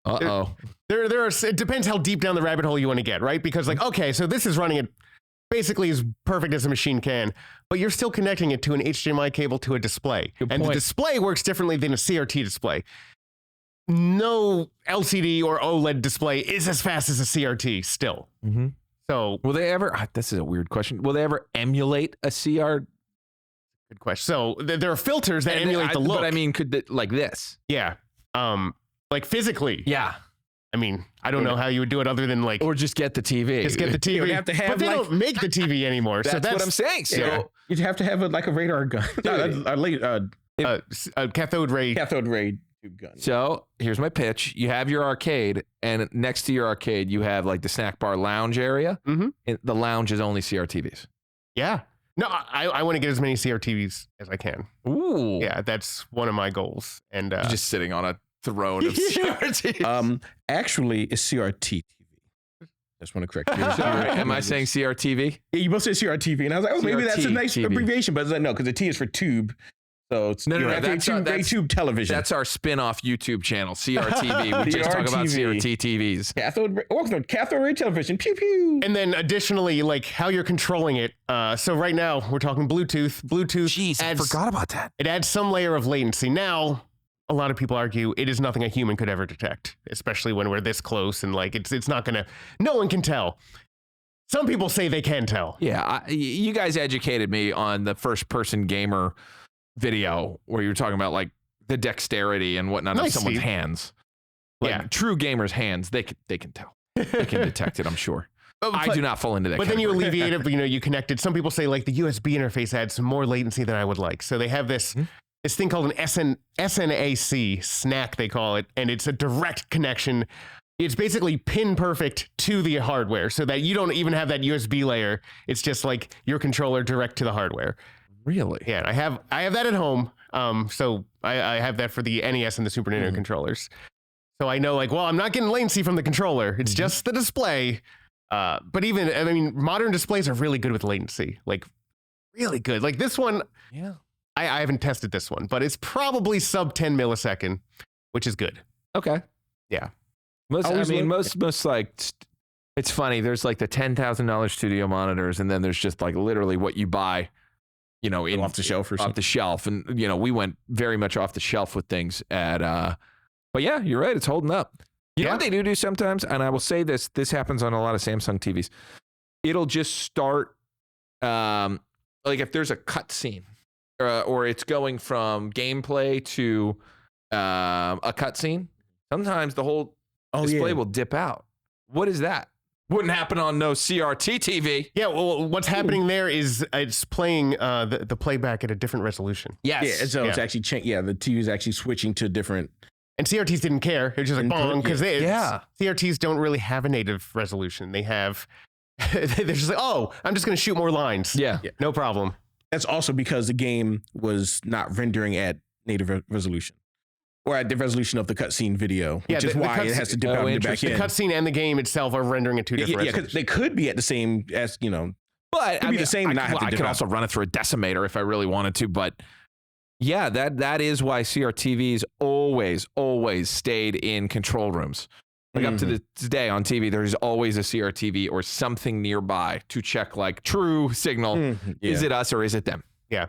Speaker 1: Uh-oh.
Speaker 2: There are. It depends how deep down the rabbit hole you want to get, right? Because like, okay, so this is running it basically as perfect as a machine can, but you're still connecting it to an HDMI cable to a display,
Speaker 1: Good
Speaker 2: and the
Speaker 1: point.
Speaker 2: display works differently than a CRT display. No LCD or OLED display is as fast as a CRT still.
Speaker 1: Mm-hmm.
Speaker 2: So,
Speaker 1: Will they ever, this is a weird question. Will they ever emulate a CR?
Speaker 2: good question. So there are filters that emulate the look.
Speaker 1: But I mean, like this?
Speaker 2: Yeah. Like physically.
Speaker 1: Yeah.
Speaker 2: I mean, I don't know how you would do it other than like
Speaker 1: Or just get the TV.
Speaker 2: just get the TV.
Speaker 3: would have to have,
Speaker 2: but they
Speaker 3: like-
Speaker 2: don't make the TV anymore.
Speaker 1: That's,
Speaker 2: so that's
Speaker 1: what I'm saying. So
Speaker 2: yeah.
Speaker 3: You'd have to have like a radar gun.
Speaker 2: a cathode ray.
Speaker 3: Cathode ray tube gun.
Speaker 1: So here's my pitch. You have your arcade, and next to your arcade, you have like the snack bar lounge area.
Speaker 2: Mhm.
Speaker 1: And the lounge is only CRTVs.
Speaker 2: Yeah. No, I want to get as many CRTVs as I can.
Speaker 1: Ooh.
Speaker 2: Yeah, that's one of my goals. And
Speaker 1: You're just sitting on a throne of CRTs.
Speaker 3: Actually, it's CRT TV. Just want to correct you.
Speaker 1: Sorry, am I saying CRTV?
Speaker 3: Yeah, you both said CRTV, and I was like, oh, maybe that's a nice
Speaker 1: CRT TV.
Speaker 3: abbreviation, but it's like, no, because the T is for tube. So it's
Speaker 1: No,
Speaker 3: that's tube television.
Speaker 1: That's our spin-off YouTube channel, CRTV. We just talk about
Speaker 3: CRTV.
Speaker 1: CRT TVs.
Speaker 3: cathode ray television. Pew pew.
Speaker 2: and then additionally, like how you're controlling it. So right now we're talking Bluetooth. Bluetooth
Speaker 1: Jeez, I forgot about that.
Speaker 2: it adds some layer of latency. Now, a lot of people argue it is nothing a human could ever detect, especially when we're this close and like it's not gonna. No one can tell. Some people say they can tell.
Speaker 1: Yeah, you guys educated me on the first-person gamer video where you were talking about like the dexterity and whatnot of
Speaker 2: Nice,
Speaker 1: someone's
Speaker 2: Steve.
Speaker 1: hands. Like
Speaker 2: Yeah.
Speaker 1: true gamers' hands, they can tell. They can detect it, I'm sure. I do not fall into that
Speaker 2: But then you
Speaker 1: category.
Speaker 2: alleviate it. You connect it. Some people say like the USB interface adds some more latency than I would like. So they have this this thing called an SNAC snack they call it, and it's a direct connection. It's basically pin perfect to the hardware, so that you don't even have that USB layer. It's just like your controller direct to the hardware.
Speaker 1: Really?
Speaker 2: Yeah, I have that at home. So I have that for the NES and the Super Nintendo controllers. So I know like, well, I'm not getting latency from the controller. It's just the display. But even, I mean, modern displays are really good with latency. Like, really good. Like this one,
Speaker 1: Yeah.
Speaker 2: I haven't tested this one, but it's probably sub 10 millisecond, which is good.
Speaker 1: Okay.
Speaker 2: Yeah.
Speaker 1: Most like, it's funny. There's like the $10,000 studio monitors, and then there's just like literally what you buy, you know,
Speaker 3: Off the shelf or
Speaker 1: off
Speaker 3: something.
Speaker 1: the shelf. And, you know, we went very much off the shelf with things at, but yeah, you're right. It's holding up. You know what they do sometimes? And I will say this happens on a lot of Samsung TVs. It'll just start, like if there's a cut scene or it's going from gameplay to a cut scene, sometimes the whole display will dip out. What is that? Wouldn't happen on no CRT TV.
Speaker 2: Yeah, well, what's happening there is it's playing the playback at a different resolution.
Speaker 1: Yes.
Speaker 3: Yeah, so it's actually the TV is actually switching to different.
Speaker 2: And CRTs didn't care. They're just like, bong, because CRTs don't really have a native resolution. They have, they're just like, oh, I'm just going to shoot more lines.
Speaker 1: Yeah.
Speaker 2: No problem.
Speaker 3: That's also because the game was not rendering at native resolution or at the resolution of the cutscene video, which is why it has to dip out and dip back
Speaker 2: The
Speaker 3: in.
Speaker 2: cutscene and the game itself are rendering at two different
Speaker 3: Yeah, because they could be at the same as, you know,
Speaker 1: But
Speaker 3: Could be the same, not have to
Speaker 1: I
Speaker 3: dip
Speaker 1: could
Speaker 3: out.
Speaker 1: also run it through a decimator if I really wanted to. But yeah, that is why CRTVs always stayed in control rooms. Like up to today on TV, there's always a CRTV or something nearby to check like true signal. Is it us or is it them?
Speaker 2: Yeah.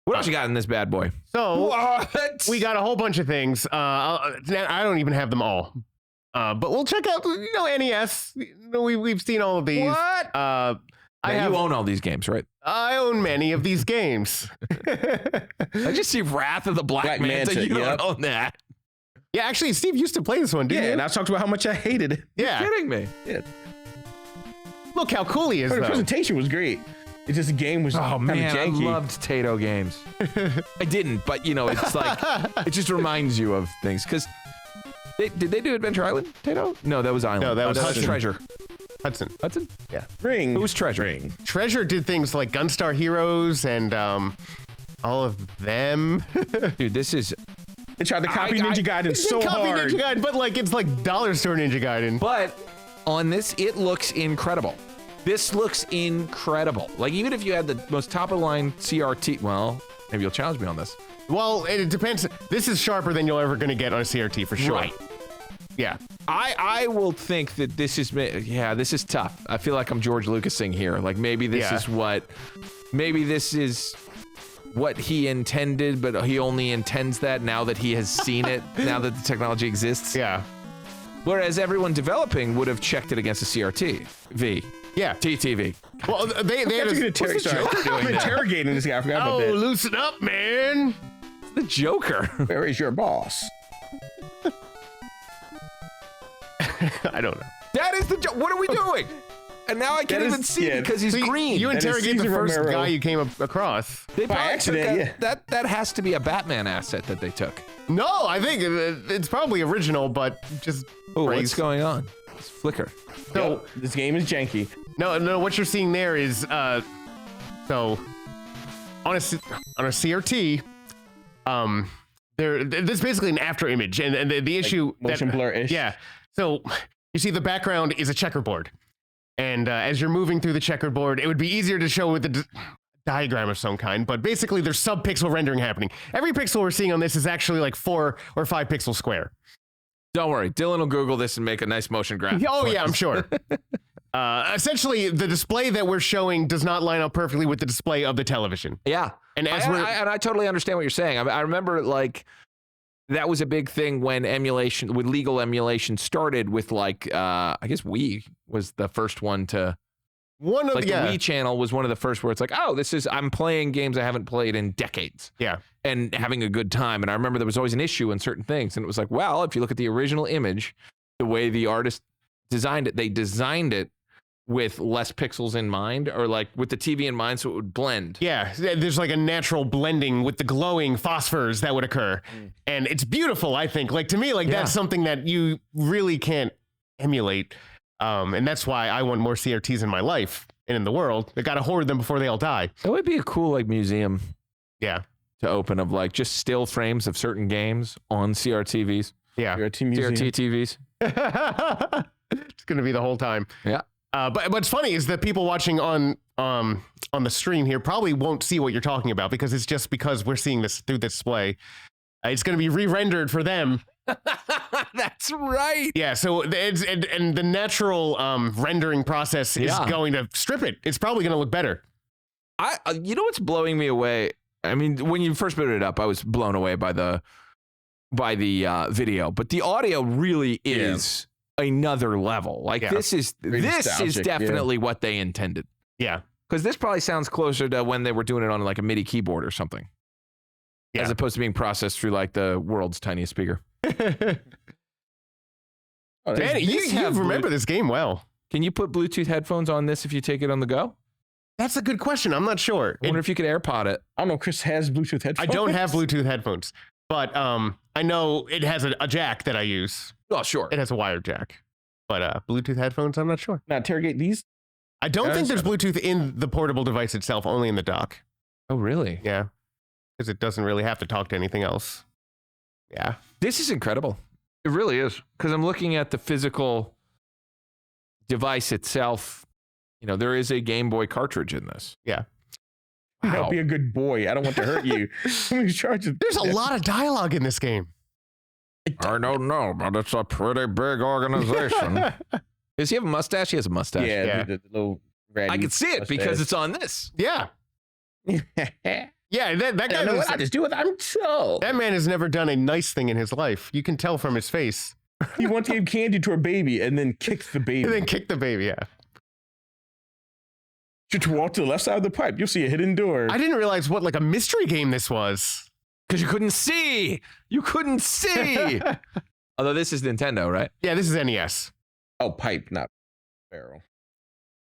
Speaker 1: What else you got in this bad boy?
Speaker 2: So
Speaker 1: What?
Speaker 2: we got a whole bunch of things. I don't even have them all. But we'll check out, NES. We've seen all of these.
Speaker 1: What? You own all these games, right?
Speaker 2: I own many of these games.
Speaker 1: I just see Wrath of the Black Manta.
Speaker 3: Manta,
Speaker 1: You
Speaker 3: yep.
Speaker 1: don't own that.
Speaker 2: Yeah, actually, Steve used to play this one, didn't
Speaker 3: Yeah,
Speaker 2: you?
Speaker 3: and I talked about how much I hated it.
Speaker 2: Yeah.
Speaker 1: You're kidding me.
Speaker 2: Look how cool he is,
Speaker 3: The
Speaker 2: though.
Speaker 3: presentation was great. It's just the game was
Speaker 1: Oh
Speaker 3: kind
Speaker 1: man,
Speaker 3: of
Speaker 1: I
Speaker 3: janky.
Speaker 1: loved Tato games. I didn't, but it's like it just reminds you of things. Because did they do Adventure Island, Tato? No, that was Island.
Speaker 2: No, that was Hudson.
Speaker 1: Treasure.
Speaker 2: Hudson.
Speaker 1: Hudson?
Speaker 2: Yeah.
Speaker 3: Ring.
Speaker 1: Who was Treasure?
Speaker 3: Ring.
Speaker 2: Treasure did things like Gunstar Heroes and all of them.
Speaker 1: Dude, this is.
Speaker 3: They tried to copy Ninja Gaiden so
Speaker 2: Copy
Speaker 3: hard.
Speaker 2: Ninja Gaiden, but like it's like dollar store Ninja Gaiden.
Speaker 1: But on this, it looks incredible. This looks incredible. Like, even if you had the most top of the line CRT, well, maybe you'll challenge me on this.
Speaker 2: Well, it depends. This is sharper than you're ever going to get on a CRT for sure.
Speaker 1: Right.
Speaker 2: Yeah.
Speaker 1: I will think that this is, yeah, this is tough. I feel like I'm George Lucasing here. Like, maybe this is what he intended, but he only intends that now that he has seen it, now that the technology exists.
Speaker 2: Yeah.
Speaker 1: Whereas everyone developing would have checked it against a CRT.
Speaker 2: Yeah.
Speaker 1: TTV.
Speaker 2: Well, they had
Speaker 3: I'm interrogating this guy. I forgot about that.
Speaker 2: loosen up, man.
Speaker 1: It's the Joker.
Speaker 3: Where is your boss?
Speaker 2: I don't know.
Speaker 1: That is the Joker. What are we doing? And now I can't even see it because he's green.
Speaker 2: You interrogate the
Speaker 3: Caesar
Speaker 2: first
Speaker 3: Romero.
Speaker 2: guy you came across.
Speaker 1: They
Speaker 3: by
Speaker 1: probably
Speaker 3: accident,
Speaker 1: took that has to be a Batman asset that they took.
Speaker 2: No, I think it's probably original, but just
Speaker 1: Oh, what's
Speaker 2: raised.
Speaker 1: going on? It's flicker.
Speaker 2: So
Speaker 3: Yep, this game is janky.
Speaker 2: no, what you're seeing there is so on a CRT, this is basically an after image, and the issue
Speaker 3: motion blur-ish.
Speaker 2: Yeah. So you see the background is a checkerboard, and as you're moving through the checkerboard, it would be easier to show with a diagram of some kind, but basically there's sub-pixel rendering happening. Every pixel we're seeing on this is actually like 4 or 5 pixels square.
Speaker 1: Don't worry, Dylan will Google this and make a nice motion graphic.
Speaker 2: Oh yeah, I'm sure. Essentially, the display that we're showing does not line up perfectly with the display of the television.
Speaker 1: Yeah,
Speaker 2: And as
Speaker 1: I totally understand what you're saying. I remember like that was a big thing when legal emulation started with like I guess Wii was the first one to.
Speaker 2: One of
Speaker 1: Like the Wii channel was one of the first where it's like, oh, I'm playing games I haven't played in decades.
Speaker 2: Yeah.
Speaker 1: And having a good time. And I remember there was always an issue in certain things. And it was like, well, if you look at the original image, the way the artist designed it, they designed it with less pixels in mind, or like with the TV in mind, so it would blend.
Speaker 2: Yeah, there's like a natural blending with the glowing phosphors that would occur. And it's beautiful, I think. Like to me, like that's something that you really can't emulate. And that's why I want more CRTs in my life and in the world. I gotta hoard them before they all die.
Speaker 1: That would be a cool like museum
Speaker 2: Yeah.
Speaker 1: to open of like just still frames of certain games on CRTVs.
Speaker 2: Yeah.
Speaker 1: CRT TVs.
Speaker 2: It's gonna be the whole time.
Speaker 1: Yeah.
Speaker 2: But what's funny is that people watching on the stream here probably won't see what you're talking about because it's just because we're seeing this through the display. It's going to be re-rendered for them.
Speaker 1: That's right.
Speaker 2: Yeah, so and the natural rendering process is going to strip it. It's probably going to look better.
Speaker 1: You know what's blowing me away? I mean, when you first booted it up, I was blown away by the video, but the audio really is another level. Like this is definitely what they intended.
Speaker 2: Yeah,
Speaker 1: because this probably sounds closer to when they were doing it on like a MIDI keyboard or something, as opposed to being processed through like the world's tiniest speaker.
Speaker 2: Danny, you remember this game well.
Speaker 1: Can you put Bluetooth headphones on this if you take it on the go?
Speaker 2: That's a good question. I'm not sure.
Speaker 1: I wonder if you could AirPod it.
Speaker 3: I don't know. Chris has Bluetooth headphones.
Speaker 2: I don't have Bluetooth headphones, but I know it has a jack that I use.
Speaker 1: Oh, sure.
Speaker 2: It has a wired jack, but Bluetooth headphones, I'm not sure.
Speaker 3: Now interrogate these.
Speaker 2: I don't think there's Bluetooth in the portable device itself, only in the dock.
Speaker 1: Oh, really?
Speaker 2: Yeah, because it doesn't really have to talk to anything else. Yeah.
Speaker 1: This is incredible. It really is. Because I'm looking at the physical device itself. You know, there is a Game Boy cartridge in this.
Speaker 2: Yeah.
Speaker 3: Wow. Be a good boy. I don't want to hurt you.
Speaker 2: There's a lot of dialogue in this game.
Speaker 1: I don't know, but it's a pretty big organization. Does he have a mustache? He has a mustache.
Speaker 3: Yeah. The little
Speaker 1: I can see it because it's on this.
Speaker 2: Yeah. Yeah, that guy.
Speaker 3: I know what I just do with I'm so.
Speaker 2: That man has never done a nice thing in his life. You can tell from his face.
Speaker 3: He wants to give candy to a baby and then kicks the baby.
Speaker 2: And then kick the baby, yeah.
Speaker 3: Should you walk to the left side of the pipe? You'll see a hidden door.
Speaker 2: I didn't realize what like a mystery game this was.
Speaker 1: Because you couldn't see. You couldn't see. Although this is Nintendo, right?
Speaker 2: Yeah, this is NES.
Speaker 3: Oh, pipe, not barrel.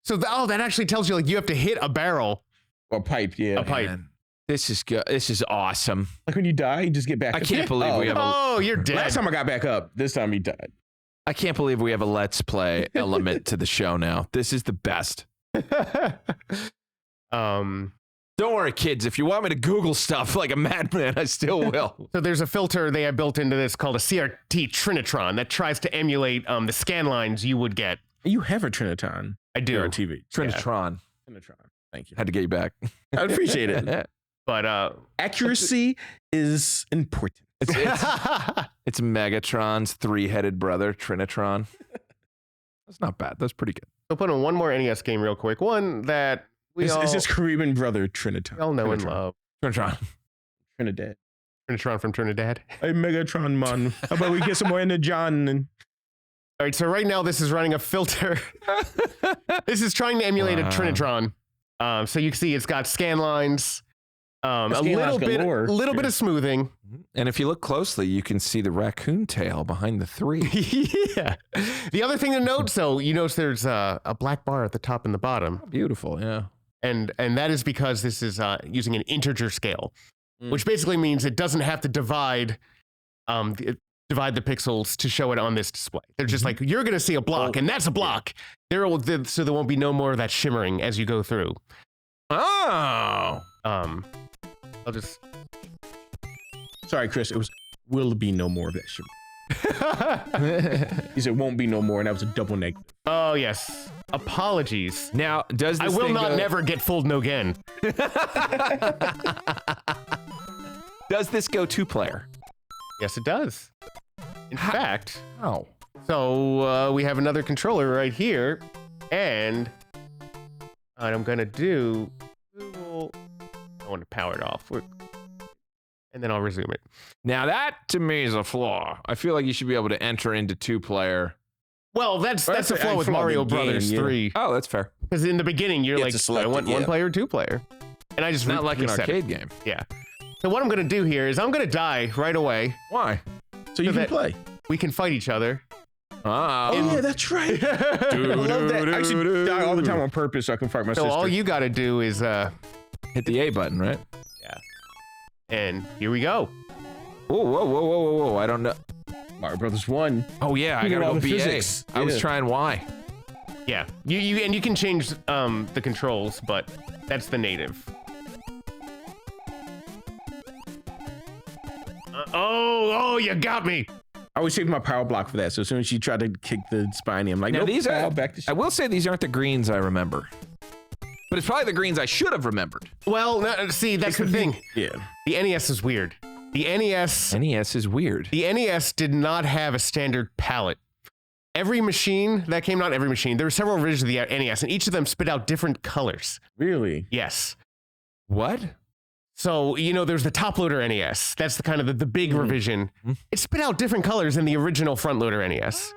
Speaker 2: So that actually tells you like you have to hit a barrel.
Speaker 3: Or pipe, yeah.
Speaker 2: A pipe.
Speaker 1: Man, this is good. This is awesome.
Speaker 3: Like when you die, you just get back
Speaker 1: I
Speaker 3: up.
Speaker 1: can't believe we have
Speaker 2: Oh, you're dead.
Speaker 3: Last time I got back up, this time he died.
Speaker 1: I can't believe we have a Let's Play element to the show now. This is the best. Don't worry, kids. If you want me to Google stuff like a madman, I still will.
Speaker 2: So there's a filter they have built into this called a CRT Trinitron that tries to emulate the scan lines you would get.
Speaker 3: You have a Trinitron.
Speaker 2: I do.
Speaker 3: Here on TV.
Speaker 1: Trinitron.
Speaker 3: Trinitron. Thank you.
Speaker 1: Had to get you back.
Speaker 3: I appreciate it.
Speaker 2: But
Speaker 3: Accuracy is important.
Speaker 1: It's Megatron's three-headed brother, Trinitron. That's not bad. That's pretty good.
Speaker 2: I'll put on one more NES game real quick. One that
Speaker 3: It's his Caribbean brother, Trinitron.
Speaker 2: we all know and love.
Speaker 1: Trinitron.
Speaker 3: Trinidad.
Speaker 2: Trinitron from Trinidad.
Speaker 3: Hey, Megatron, man. How about we get some more into John? And
Speaker 2: All right, so right now this is running a filter. This is trying to emulate a Trinitron. So you can see it's got scan lines, a little bit of smoothing.
Speaker 1: And if you look closely, you can see the raccoon tail behind the 3.
Speaker 2: Yeah. The other thing to note, so you notice there's a black bar at the top and the bottom.
Speaker 1: Beautiful, yeah.
Speaker 2: And that is because this is using an integer scale, which basically means it doesn't have to divide the pixels to show it on this display. They're just like, you're going to see a block, and that's a block. So there won't be no more of that shimmering as you go through.
Speaker 1: Oh.
Speaker 2: I'll just...
Speaker 3: sorry, Chris. It was will be no more of that shit. He said won't be no more, and that was a double negative.
Speaker 2: Oh, yes. Apologies.
Speaker 1: Now, does this
Speaker 2: I will
Speaker 1: thing
Speaker 2: not
Speaker 1: go-
Speaker 2: never get fooled no again.
Speaker 1: Does this go 2-player?
Speaker 2: Yes, it does. In fact,
Speaker 1: Oh.
Speaker 2: so we have another controller right here, and what I'm gonna do, I want to power it off, and then I'll resume it.
Speaker 1: Now that to me is a flaw. I feel like you should be able to enter into 2-player.
Speaker 2: Well, that's
Speaker 3: That's
Speaker 2: a
Speaker 3: a
Speaker 2: flaw with
Speaker 3: flaw in
Speaker 2: Mario
Speaker 3: the game,
Speaker 2: Brothers
Speaker 3: yeah.
Speaker 2: 3.
Speaker 1: Oh, that's fair.
Speaker 2: Because in the beginning, you're
Speaker 3: You have
Speaker 2: like,
Speaker 3: to select
Speaker 2: I want
Speaker 3: it, yeah.
Speaker 2: 1-player or 2-player. And I just
Speaker 1: Not like an
Speaker 2: reset it.
Speaker 1: arcade game.
Speaker 2: Yeah. So what I'm gonna do here is I'm gonna die right away.
Speaker 1: Why?
Speaker 3: So you
Speaker 2: So
Speaker 3: can
Speaker 2: that-
Speaker 3: play.
Speaker 2: We can fight each other.
Speaker 1: Oh.
Speaker 3: Oh yeah, that's right. I love that. I actually die all the time on purpose so I can fight my
Speaker 2: So
Speaker 3: sister.
Speaker 2: all you gotta do is,
Speaker 1: Hit the A button, right?
Speaker 2: and here we go.
Speaker 1: Whoa, whoa, whoa, whoa, whoa, whoa. I don't know.
Speaker 3: Mario Brothers 1.
Speaker 1: Oh, yeah. I
Speaker 3: You know
Speaker 1: gotta
Speaker 3: all
Speaker 1: go
Speaker 3: the
Speaker 1: BA.
Speaker 3: physics.
Speaker 1: I was
Speaker 3: Yeah.
Speaker 1: trying Y.
Speaker 2: Yeah, you can change the controls, but that's the native. Oh, you got me.
Speaker 3: I always save my power block for that. So as soon as she tried to kick the spiny, I'm like,
Speaker 1: Now,
Speaker 3: nope,
Speaker 1: these are.
Speaker 3: back to
Speaker 1: I will say these aren't the greens I remember. But it's probably the greens I should have remembered.
Speaker 2: Well, see, that's the thing.
Speaker 3: Yeah.
Speaker 2: The NES is weird. The NES
Speaker 1: is weird.
Speaker 2: The NES did not have a standard palette. Every machine that came out, there were several versions of the NES, and each of them spit out different colors.
Speaker 3: Really?
Speaker 2: Yes.
Speaker 1: What?
Speaker 2: So, there's the top loader NES. That's the kind of the big revision. It spit out different colors than the original front loader NES.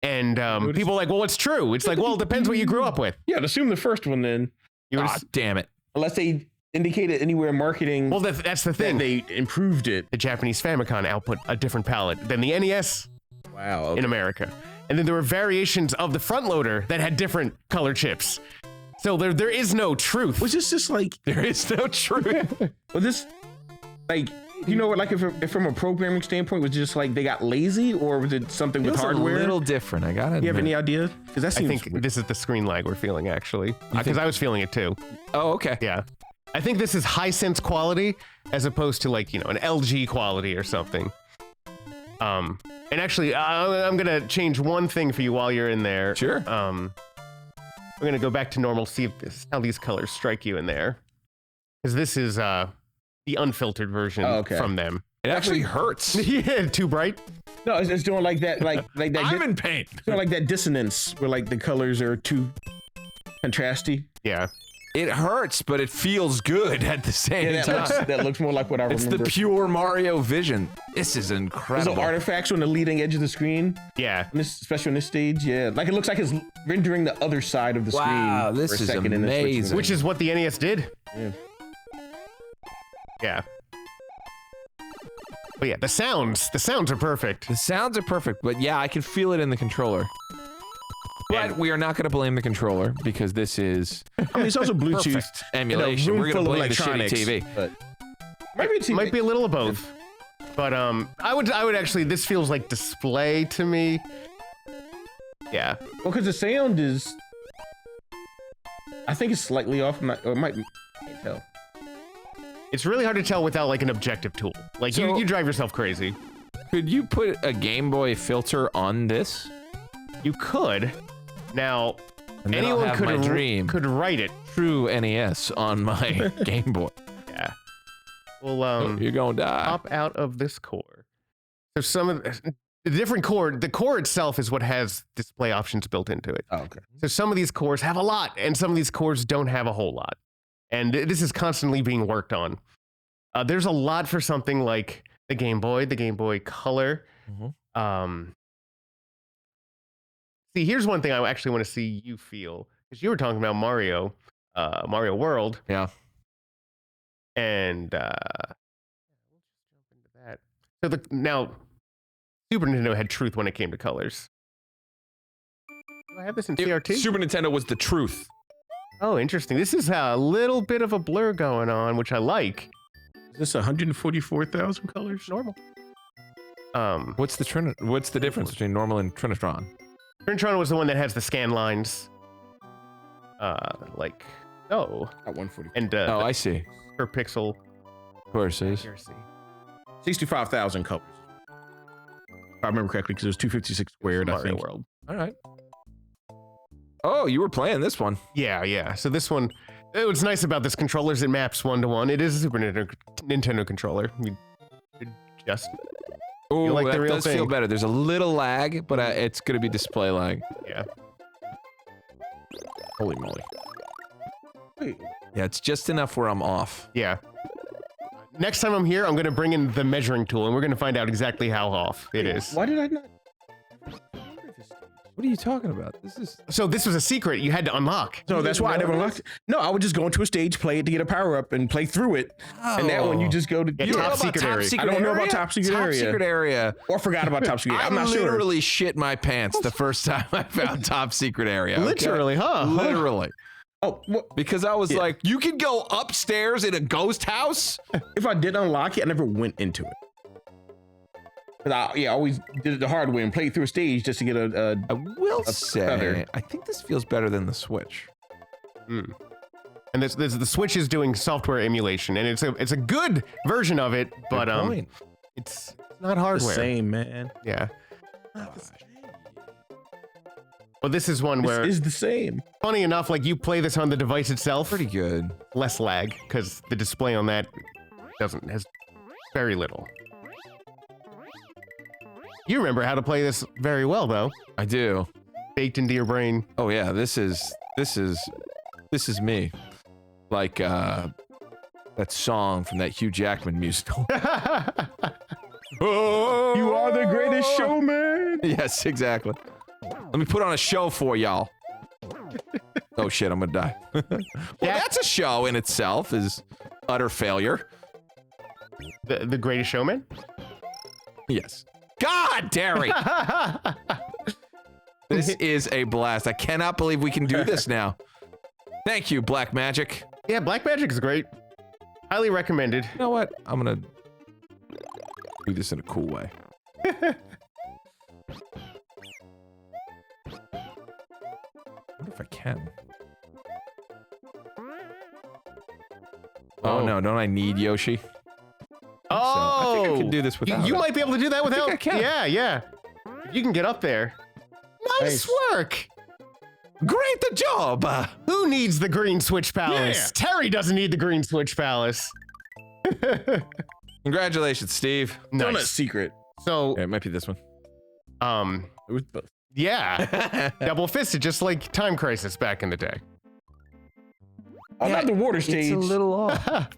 Speaker 2: And people are like, well, what's true? It's like, well, it depends what you grew up with.
Speaker 3: Yeah, assume the first one then.
Speaker 1: Damn it.
Speaker 3: Unless they indicated anywhere in marketing
Speaker 2: Well, that's the
Speaker 3: that
Speaker 2: thing.
Speaker 3: they improved it.
Speaker 2: The Japanese Famicom output a different palette than the NES
Speaker 3: Wow.
Speaker 2: in America. And then there were variations of the front loader that had different color chips. So there is no truth.
Speaker 3: Was this just like,
Speaker 1: There is no truth.
Speaker 3: was this like, like if from a programming standpoint, was it just like they got lazy or was it something with
Speaker 1: It's
Speaker 3: hardware?
Speaker 1: a little different. I gotta
Speaker 3: Do you have
Speaker 1: admit.
Speaker 3: any idea? Because that
Speaker 2: I
Speaker 3: seems
Speaker 2: think this is the screen lag we're feeling, actually. Because I was feeling it too.
Speaker 1: Oh, okay.
Speaker 2: Yeah. I think this is Hisense quality as opposed to like, an LG quality or something. And actually, I'm going to change one thing for you while you're in there.
Speaker 1: Sure.
Speaker 2: We're going to go back to normal, see if how these colors strike you in there. Because this is the unfiltered version from them.
Speaker 1: It actually hurts.
Speaker 2: Yeah, too bright.
Speaker 3: no, it's doing like that, like that.
Speaker 1: I'm in pain.
Speaker 3: It's doing like that dissonance where like the colors are too contrasty.
Speaker 2: Yeah.
Speaker 1: It hurts, but it feels good at the same
Speaker 3: Yeah,
Speaker 1: time.
Speaker 3: that looks more like what I
Speaker 1: It's
Speaker 3: remember.
Speaker 1: the pure Mario vision. This is
Speaker 3: There's
Speaker 1: incredible.
Speaker 3: little artifacts on the leading edge of the screen,
Speaker 2: Yeah.
Speaker 3: especially on this stage. Yeah, like it looks like it's rendering the other side of the
Speaker 1: Wow,
Speaker 3: screen.
Speaker 1: this
Speaker 3: for a
Speaker 1: is
Speaker 3: second and then switching
Speaker 1: amazing.
Speaker 3: back.
Speaker 2: Which is what the NES did.
Speaker 3: Yeah.
Speaker 2: Yeah. But yeah, the sounds are perfect.
Speaker 1: The sounds are perfect, but yeah, I can feel it in the controller. But we are not going to blame the controller because this is
Speaker 3: I mean, it's also Bluetooth
Speaker 1: perfect emulation.
Speaker 3: room
Speaker 1: We're going to
Speaker 3: full of
Speaker 1: blame the shitty
Speaker 3: electronics,
Speaker 1: TV.
Speaker 3: But maybe it's
Speaker 2: Might be a little of both. But I would actually, this feels like display to me. Yeah.
Speaker 3: well, because the sound is. I think it's slightly off. Or it might be. Can't tell.
Speaker 2: It's really hard to tell without like an objective tool. Like
Speaker 1: So-
Speaker 2: you drive yourself crazy.
Speaker 1: Could you put a Game Boy filter on this?
Speaker 2: You could. Now,
Speaker 1: And then I'll
Speaker 2: anyone
Speaker 1: have my dream.
Speaker 2: could write it.
Speaker 1: True NES on my Game Boy.
Speaker 2: Yeah. Well,
Speaker 1: You're gonna die.
Speaker 2: pop out of this core. So some of the different core, the core itself is what has display options built into it.
Speaker 3: Oh, okay.
Speaker 2: So some of these cores have a lot, and some of these cores don't have a whole lot. And this is constantly being worked on. There's a lot for something like the Game Boy Color. See, here's one thing I actually want to see you feel, because you were talking about Mario World.
Speaker 1: Yeah.
Speaker 2: And we'll just jump into that. So now, Super Nintendo had truth when it came to colors. Do I have this in CRT?
Speaker 1: Super Nintendo was the truth.
Speaker 2: Oh, interesting. This is a little bit of a blur going on, which I like.
Speaker 3: Is this 144,000 colors?
Speaker 2: Normal.
Speaker 1: What's the difference between normal and Trinitron?
Speaker 2: Trinitron was the one that has the scan lines.
Speaker 3: At 140.
Speaker 2: And
Speaker 1: Oh, I see.
Speaker 2: per pixel
Speaker 1: Of course it is.
Speaker 2: accuracy.
Speaker 3: 65,000 colors. If I remember correctly, because it was 256 squared, I
Speaker 2: Mario
Speaker 3: think.
Speaker 2: World.
Speaker 1: All right. Oh, you were playing this one.
Speaker 2: Yeah. So this one, what's nice about this controller is it maps 1-to-1. It is a Super Nintendo controller. You just
Speaker 1: Oh,
Speaker 2: like the
Speaker 1: that
Speaker 2: real
Speaker 1: does feel
Speaker 2: thing.
Speaker 1: better. There's a little lag, but it's going to be display lag.
Speaker 2: yeah.
Speaker 1: Holy moly.
Speaker 3: Wait,
Speaker 1: Yeah, it's just enough where I'm off.
Speaker 2: Yeah. Next time I'm here, I'm going to bring in the measuring tool, and we're going to find out exactly how off it is.
Speaker 3: why did I not?
Speaker 1: What are you talking about? This is...
Speaker 2: So this was a secret you had to unlock.
Speaker 3: So that's why I never unlocked it. No, I would just go into a stage, play it to get a power up, and play through it. And that one, you just go to
Speaker 2: Yeah,
Speaker 1: You
Speaker 2: top
Speaker 1: don't know about
Speaker 2: secret
Speaker 1: top
Speaker 2: area.
Speaker 1: secret
Speaker 3: I don't know
Speaker 1: area?
Speaker 3: about top secret
Speaker 1: Top
Speaker 3: area.
Speaker 1: secret area.
Speaker 3: Or forgot about top secret.
Speaker 1: I
Speaker 3: I'm not sure.
Speaker 1: literally shit my pants the first time I found top secret area. okay?
Speaker 2: Literally, huh?
Speaker 1: Literally.
Speaker 3: Oh, what?
Speaker 1: Because I was like, you can go upstairs in a ghost house?
Speaker 3: If I did unlock it, I never went into it. Because I always did it the hard way and played through a stage just to get a
Speaker 1: I will say,
Speaker 3: feather.
Speaker 1: I think this feels better than the Switch.
Speaker 2: And there's the Switch is doing software emulation, and it's a good version of it, but
Speaker 1: Good point.
Speaker 2: it's not
Speaker 3: the
Speaker 2: hardware.
Speaker 3: same, man.
Speaker 2: Yeah. Well, this is one where,
Speaker 3: This is the same.
Speaker 2: funny enough, like you play this on the device itself,
Speaker 1: Pretty good.
Speaker 2: less lag because the display on that has very little. You remember how to play this very well, though,
Speaker 1: I do.
Speaker 2: baked into your brain.
Speaker 1: Oh yeah, this is me. Like that song from that Hugh Jackman musical. Oh,
Speaker 3: You are the greatest showman.
Speaker 1: Yes, exactly. Let me put on a show for y'all. Oh shit, I'm gonna die. Well, that's a show in itself, is utter failure.
Speaker 2: The Greatest Showman.
Speaker 1: Yes. God, Derry! This is a blast. I cannot believe we can do this now. Thank you, Black Magic.
Speaker 2: Yeah, Black Magic is great. Highly recommended.
Speaker 1: You know what? I'm gonna do this in a cool way. I wonder if I can. Oh no, don't I need Yoshi? I think I can do this without
Speaker 2: you
Speaker 1: it.
Speaker 2: might be able to do that without.
Speaker 1: I can.
Speaker 2: Yeah. You can get up there. Nice work.
Speaker 1: Great the job!
Speaker 2: Who needs the Green Switch Palace?
Speaker 3: Yeah.
Speaker 2: Terry doesn't need the Green Switch Palace.
Speaker 1: Congratulations, Steve.
Speaker 3: Donut
Speaker 2: Nice.
Speaker 3: secret.
Speaker 2: So,
Speaker 1: Okay, it might be this one.
Speaker 3: It was both.
Speaker 2: yeah, double fisted, just like Time Crisis back in the day.
Speaker 3: Oh, not the water stage.
Speaker 1: It's a little off.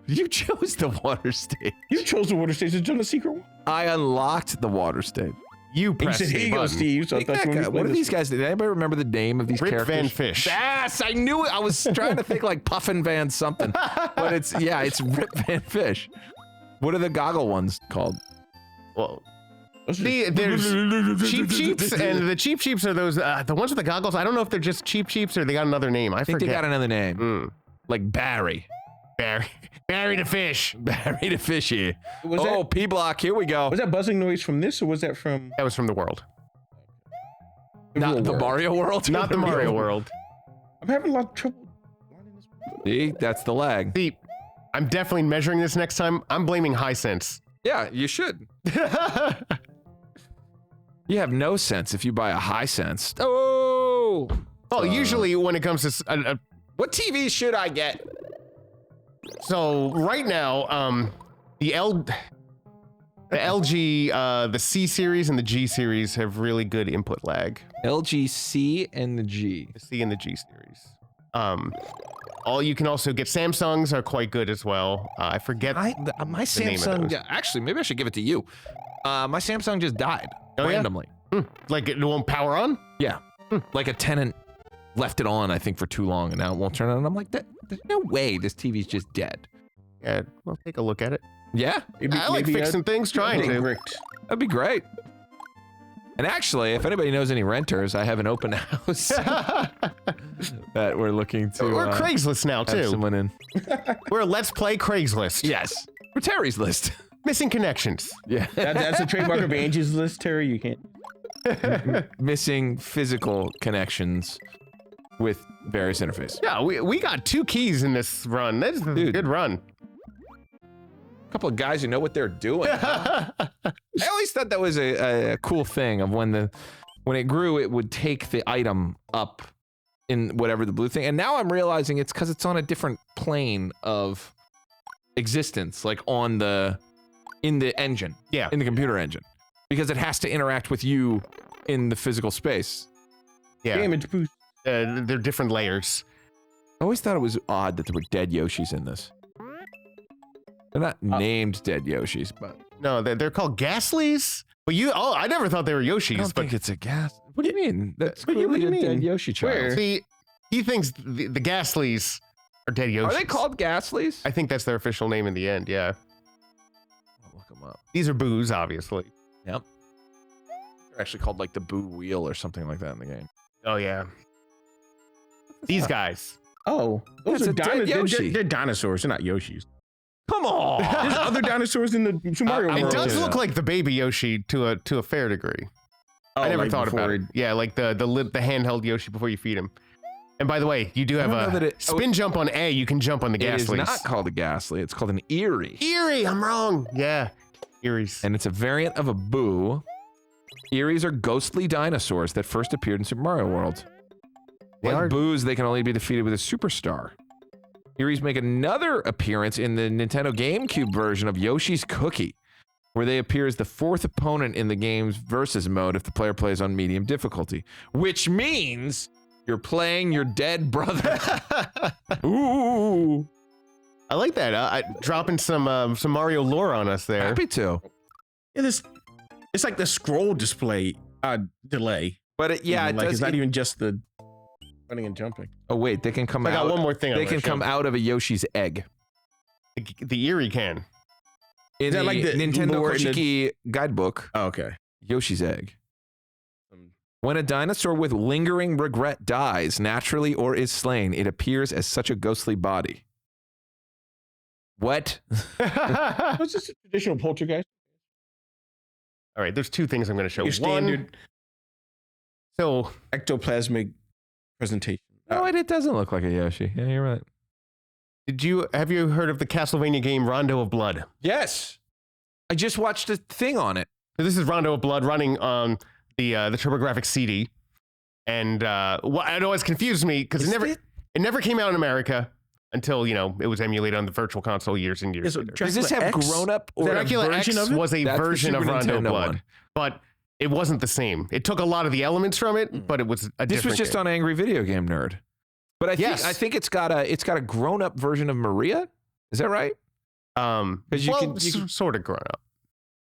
Speaker 1: You chose the water stage.
Speaker 3: You chose the water stage. It's on the secret one.
Speaker 1: I unlocked the water stage.
Speaker 2: You
Speaker 3: And you
Speaker 2: pressed
Speaker 3: said,
Speaker 2: the
Speaker 3: here you go,
Speaker 2: button.
Speaker 3: Steve. So I thought you wanted to
Speaker 1: What
Speaker 3: play
Speaker 1: are these
Speaker 3: this.
Speaker 1: guys? Did anybody remember the name of these
Speaker 2: Rip
Speaker 1: characters?
Speaker 2: Van Fish.
Speaker 1: Yes, I knew it. I was trying to think like Puffin Van something, but it's Rip Van Fish. What are the goggle ones called?
Speaker 2: Well,
Speaker 3: Those are-
Speaker 2: there's Cheap Cheeps, and the Cheap Cheeps are those the ones with the goggles. I don't know if they're just Cheap Cheeps or they got another name. I
Speaker 1: I think
Speaker 2: forget.
Speaker 1: they got another name, like Barry.
Speaker 2: Barry the Fish.
Speaker 1: Barry the Fishy.
Speaker 3: Was
Speaker 1: Oh, P Block. Here we go.
Speaker 3: Was that buzzing noise from this, or was that from
Speaker 2: That was from the world,
Speaker 3: the real
Speaker 1: Not the
Speaker 3: world?
Speaker 1: Mario World.
Speaker 2: not the Mario World.
Speaker 3: I'm having a lot of trouble
Speaker 1: See, that's the lag.
Speaker 2: See, I'm definitely measuring this next time. I'm blaming Hisense.
Speaker 1: Yeah, you should. You have no sense if you buy a Hisense. Oh!
Speaker 2: Well, usually when it comes to
Speaker 1: What TV should I get?
Speaker 2: so right now, the LG, the C series and the G series have really good input lag.
Speaker 1: LG C and the G.
Speaker 2: The C and the G series. You can also get Samsungs are quite good as well. I forget
Speaker 1: My
Speaker 2: name of
Speaker 1: Samsung.
Speaker 2: those.
Speaker 1: Actually, maybe I should give it to you. My Samsung just died
Speaker 2: Oh, yeah?
Speaker 1: randomly.
Speaker 2: Like it won't power on.
Speaker 1: Yeah, like a tenant left it on, I think, for too long, and now it won't turn on. And I'm like, there's no way this TV's just dead.
Speaker 2: Yeah, well, take a look at it.
Speaker 1: Yeah,
Speaker 2: I like fixing things, trying to.
Speaker 3: Bricked.
Speaker 1: that'd be great. And actually, if anybody knows any renters, I have an open house that we're looking to.
Speaker 2: We're Craigslist now
Speaker 1: have
Speaker 2: too.
Speaker 1: someone in.
Speaker 2: We're Let's Play Craigslist.
Speaker 1: Yes, for Terry's list.
Speaker 2: Missing connections.
Speaker 1: Yeah,
Speaker 3: That's a trademark of Angie's List, Terry. You can't.
Speaker 1: missing physical connections with various interfaces.
Speaker 2: Yeah, we got 2 keys in this run. That's a
Speaker 1: Dude.
Speaker 2: good run.
Speaker 1: A couple of guys who know what they're doing. I always thought that was a cool thing of when it grew, it would take the item up in whatever the blue thing. And now I'm realizing it's because it's on a different plane of existence, like in the engine.
Speaker 2: Yeah.
Speaker 1: In the computer engine. Because it has to interact with you in the physical space.
Speaker 2: Yeah.
Speaker 3: Damage boost.
Speaker 2: They're different layers.
Speaker 1: I always thought it was odd that there were dead Yoshis in this. They're not named dead Yoshis, but
Speaker 2: No, they're called Ghastlies. But I never thought they were Yoshis.
Speaker 1: I don't
Speaker 2: but
Speaker 1: think it's a gas. What do you mean? That's
Speaker 3: What do you
Speaker 1: clearly a
Speaker 3: mean?
Speaker 1: dead Yoshi child.
Speaker 3: Where?
Speaker 2: see, he thinks the Ghastlies are dead Yoshis.
Speaker 1: Are they called Ghastlies?
Speaker 2: I think that's their official name in the end. Yeah.
Speaker 1: I'll look them up.
Speaker 2: These are boos, obviously.
Speaker 1: Yep. They're actually called like the Boo Wheel or something like that in the game.
Speaker 2: Oh yeah. These guys.
Speaker 3: Oh, those
Speaker 1: That's
Speaker 3: are
Speaker 1: a dead Yoshi.
Speaker 3: They're dinosaurs. They're not Yoshis.
Speaker 1: Come on.
Speaker 3: There's other dinosaurs in the Super Mario
Speaker 2: It
Speaker 3: World.
Speaker 2: does
Speaker 1: yeah.
Speaker 2: look like the baby Yoshi to a fair degree. I never
Speaker 3: like
Speaker 2: thought about
Speaker 3: before
Speaker 2: it. Yeah, like the handheld Yoshi before you feed him. And by the way, you do have
Speaker 1: don't know that
Speaker 2: a
Speaker 1: it-
Speaker 2: spin jump on A. You can jump on the
Speaker 1: It is
Speaker 2: Ghastlies.
Speaker 1: not called a Ghastly. It's called an Eerie.
Speaker 2: Eerie. I'm wrong. Yeah, Eerie's.
Speaker 1: And it's a variant of a Boo. Eries are ghostly dinosaurs that first appeared in Super Mario World.
Speaker 2: They
Speaker 1: Like
Speaker 2: are-
Speaker 1: Boos, they can only be defeated with a superstar. Eries make another appearance in the Nintendo GameCube version of Yoshi's Cookie, where they appear as the 4th opponent in the game's versus mode if the player plays on medium difficulty, which means you're playing your dead brother. Ooh,
Speaker 2: I like that. Dropping some Mario lore on us there.
Speaker 1: happy to.
Speaker 3: Yeah, it's like the scroll display delay.
Speaker 1: But it
Speaker 3: Like
Speaker 1: does.
Speaker 3: it's not even just the running and jumping.
Speaker 1: Oh wait, they can come
Speaker 2: I
Speaker 1: out.
Speaker 2: got one more thing.
Speaker 1: They can come out of a Yoshi's egg.
Speaker 2: The Eerie can.
Speaker 1: In
Speaker 3: Is that
Speaker 1: the
Speaker 3: like the
Speaker 1: Nintendo
Speaker 3: lore in the-
Speaker 1: Koshiki guidebook,
Speaker 3: Oh, okay.
Speaker 1: Yoshi's egg. When a dinosaur with lingering regret dies naturally or is slain, it appears as such a ghostly body. What?
Speaker 3: What's just a traditional poltergeist?
Speaker 2: All right, there's 2 things I'm going to show.
Speaker 3: Your standard
Speaker 2: So
Speaker 3: ectoplasmic presentation.
Speaker 1: No, it doesn't look like a Yoshi. Yeah, you're right.
Speaker 2: have you heard of the Castlevania game Rondo of Blood?
Speaker 1: Yes. I just watched a thing on it.
Speaker 2: So this is Rondo of Blood running on the TurboGrafx CD, and it always confused me because it never came out in America until it was emulated on the Virtual Console years and years later.
Speaker 1: Does this have grown up or
Speaker 2: Dracula
Speaker 1: a
Speaker 2: X
Speaker 1: version of it?
Speaker 2: was a
Speaker 1: That's the
Speaker 2: version of
Speaker 1: Super
Speaker 2: Rondo of
Speaker 1: Nintendo
Speaker 2: Blood,
Speaker 1: one.
Speaker 2: but it wasn't the same. It took a lot of the elements from it, but it was a
Speaker 1: This
Speaker 2: different
Speaker 1: was just
Speaker 2: game.
Speaker 1: on Angry Video Game Nerd. But I think it's got a grown up version of Maria. Is that right? 'Cause you can
Speaker 2: sort of grown up.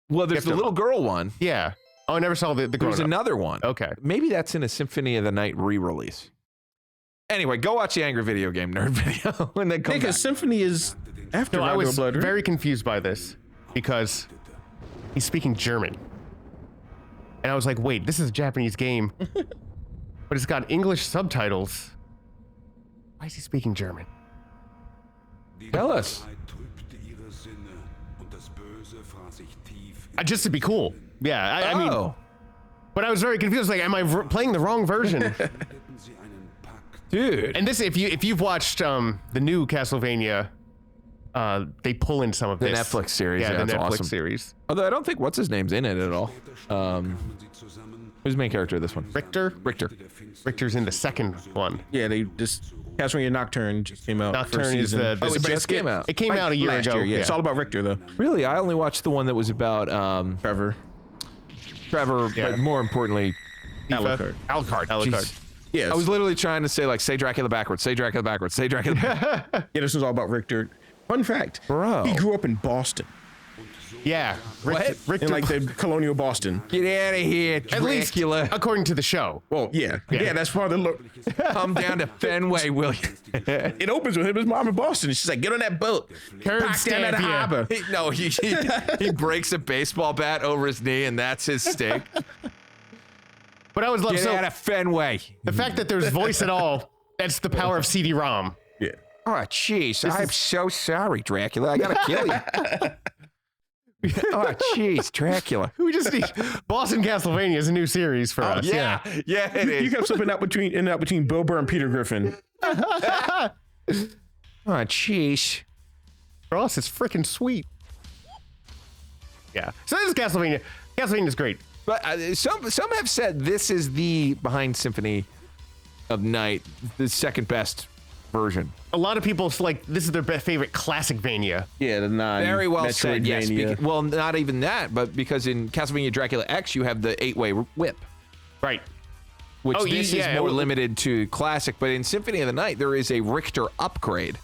Speaker 1: Well, there's
Speaker 2: You
Speaker 1: the
Speaker 2: have to-
Speaker 1: little girl one.
Speaker 2: Yeah. Oh, I never saw the grown
Speaker 1: There's
Speaker 2: up.
Speaker 1: another one.
Speaker 2: Okay.
Speaker 1: Maybe that's in a Symphony of the Night re-release. Anyway, go watch the Angry Video Game Nerd video when they come back.
Speaker 3: Because Symphony is after
Speaker 2: No, I
Speaker 3: Rondo
Speaker 2: was
Speaker 3: of Blood, right?
Speaker 2: very confused by this because he's speaking German. And I was like, wait, this is a Japanese game, but it's got English subtitles. Why is he speaking German?
Speaker 1: Tell us.
Speaker 2: Just to be cool. Yeah, I mean,
Speaker 1: Oh.
Speaker 2: but I was very confused. Like, am I playing the wrong version?
Speaker 1: Dude.
Speaker 2: And this, if you've watched the new Castlevania, they pull in some of
Speaker 1: The
Speaker 2: this.
Speaker 1: Netflix series.
Speaker 2: Yeah, the
Speaker 1: that's
Speaker 2: Netflix
Speaker 1: awesome.
Speaker 2: series.
Speaker 1: Although I don't think what's his name's in it at all. Who's the main character of this one?
Speaker 2: Richter. Richter's in the second one.
Speaker 3: Yeah, they just Castlevania Nocturne just came out.
Speaker 2: Nocturne
Speaker 3: first
Speaker 2: is
Speaker 3: season.
Speaker 2: the
Speaker 1: Oh, it just
Speaker 2: brisket.
Speaker 1: came out.
Speaker 2: It came out a year
Speaker 3: last
Speaker 2: ago.
Speaker 3: year. Yeah, it's all about Richter though.
Speaker 1: Really? I only watched the one that was about
Speaker 3: Trevor.
Speaker 2: Yeah.
Speaker 1: but more importantly,
Speaker 3: Alucard.
Speaker 2: Alucard.
Speaker 1: jeez.
Speaker 3: Yes.
Speaker 1: I was literally trying to say like, say Dracula backwards, say Dracula backwards, say Dracula backwards.
Speaker 3: Yeah, this was all about Richter. Fun fact,
Speaker 1: Bro.
Speaker 3: he grew up in Boston,
Speaker 2: Yeah.
Speaker 1: What?
Speaker 2: Richter.
Speaker 3: in like the colonial Boston.
Speaker 1: Get out of here,
Speaker 2: At least
Speaker 1: Dracula.
Speaker 2: according to the show.
Speaker 3: Well, yeah, that's part of the look.
Speaker 1: Come down to Fenway, will you?
Speaker 3: It opens with him, his mom in Boston. She's like, get on that boat,
Speaker 2: Curb
Speaker 3: back down that
Speaker 2: stamp ya.
Speaker 3: harbor.
Speaker 1: He breaks a baseball bat over his knee, and that's his stake.
Speaker 2: But I was love
Speaker 1: Get
Speaker 2: so
Speaker 1: out of Fenway.
Speaker 2: the fact that there's voice at all. That's the power of CD-ROM.
Speaker 3: Yeah,
Speaker 1: Oh, jeez. I'm so sorry, Dracula. I gotta kill you. Oh, jeez, Dracula.
Speaker 2: We just need Boston Castlevania is a new series for us.
Speaker 1: Yeah, it
Speaker 3: you
Speaker 1: is.
Speaker 3: kept slipping out between Bill Burr and Peter Griffin.
Speaker 1: Oh, jeez.
Speaker 2: For us, it's freaking sweet. Yeah. So this is Castlevania. Castlevania is great.
Speaker 1: But some have said this is the behind Symphony of Night, the second best version.
Speaker 2: A lot of people like this is their favorite classic Vania.
Speaker 3: Yeah, the non.
Speaker 1: Very well said. Yes.
Speaker 3: Metroidvania.
Speaker 1: Well, not even that, but because in Castlevania Dracula X you have the 8-way whip,
Speaker 2: Right.
Speaker 1: which
Speaker 2: Oh,
Speaker 1: this
Speaker 2: yeah,
Speaker 1: is more
Speaker 2: it-
Speaker 1: limited to classic. But in Symphony of the Night there is a Richter upgrade,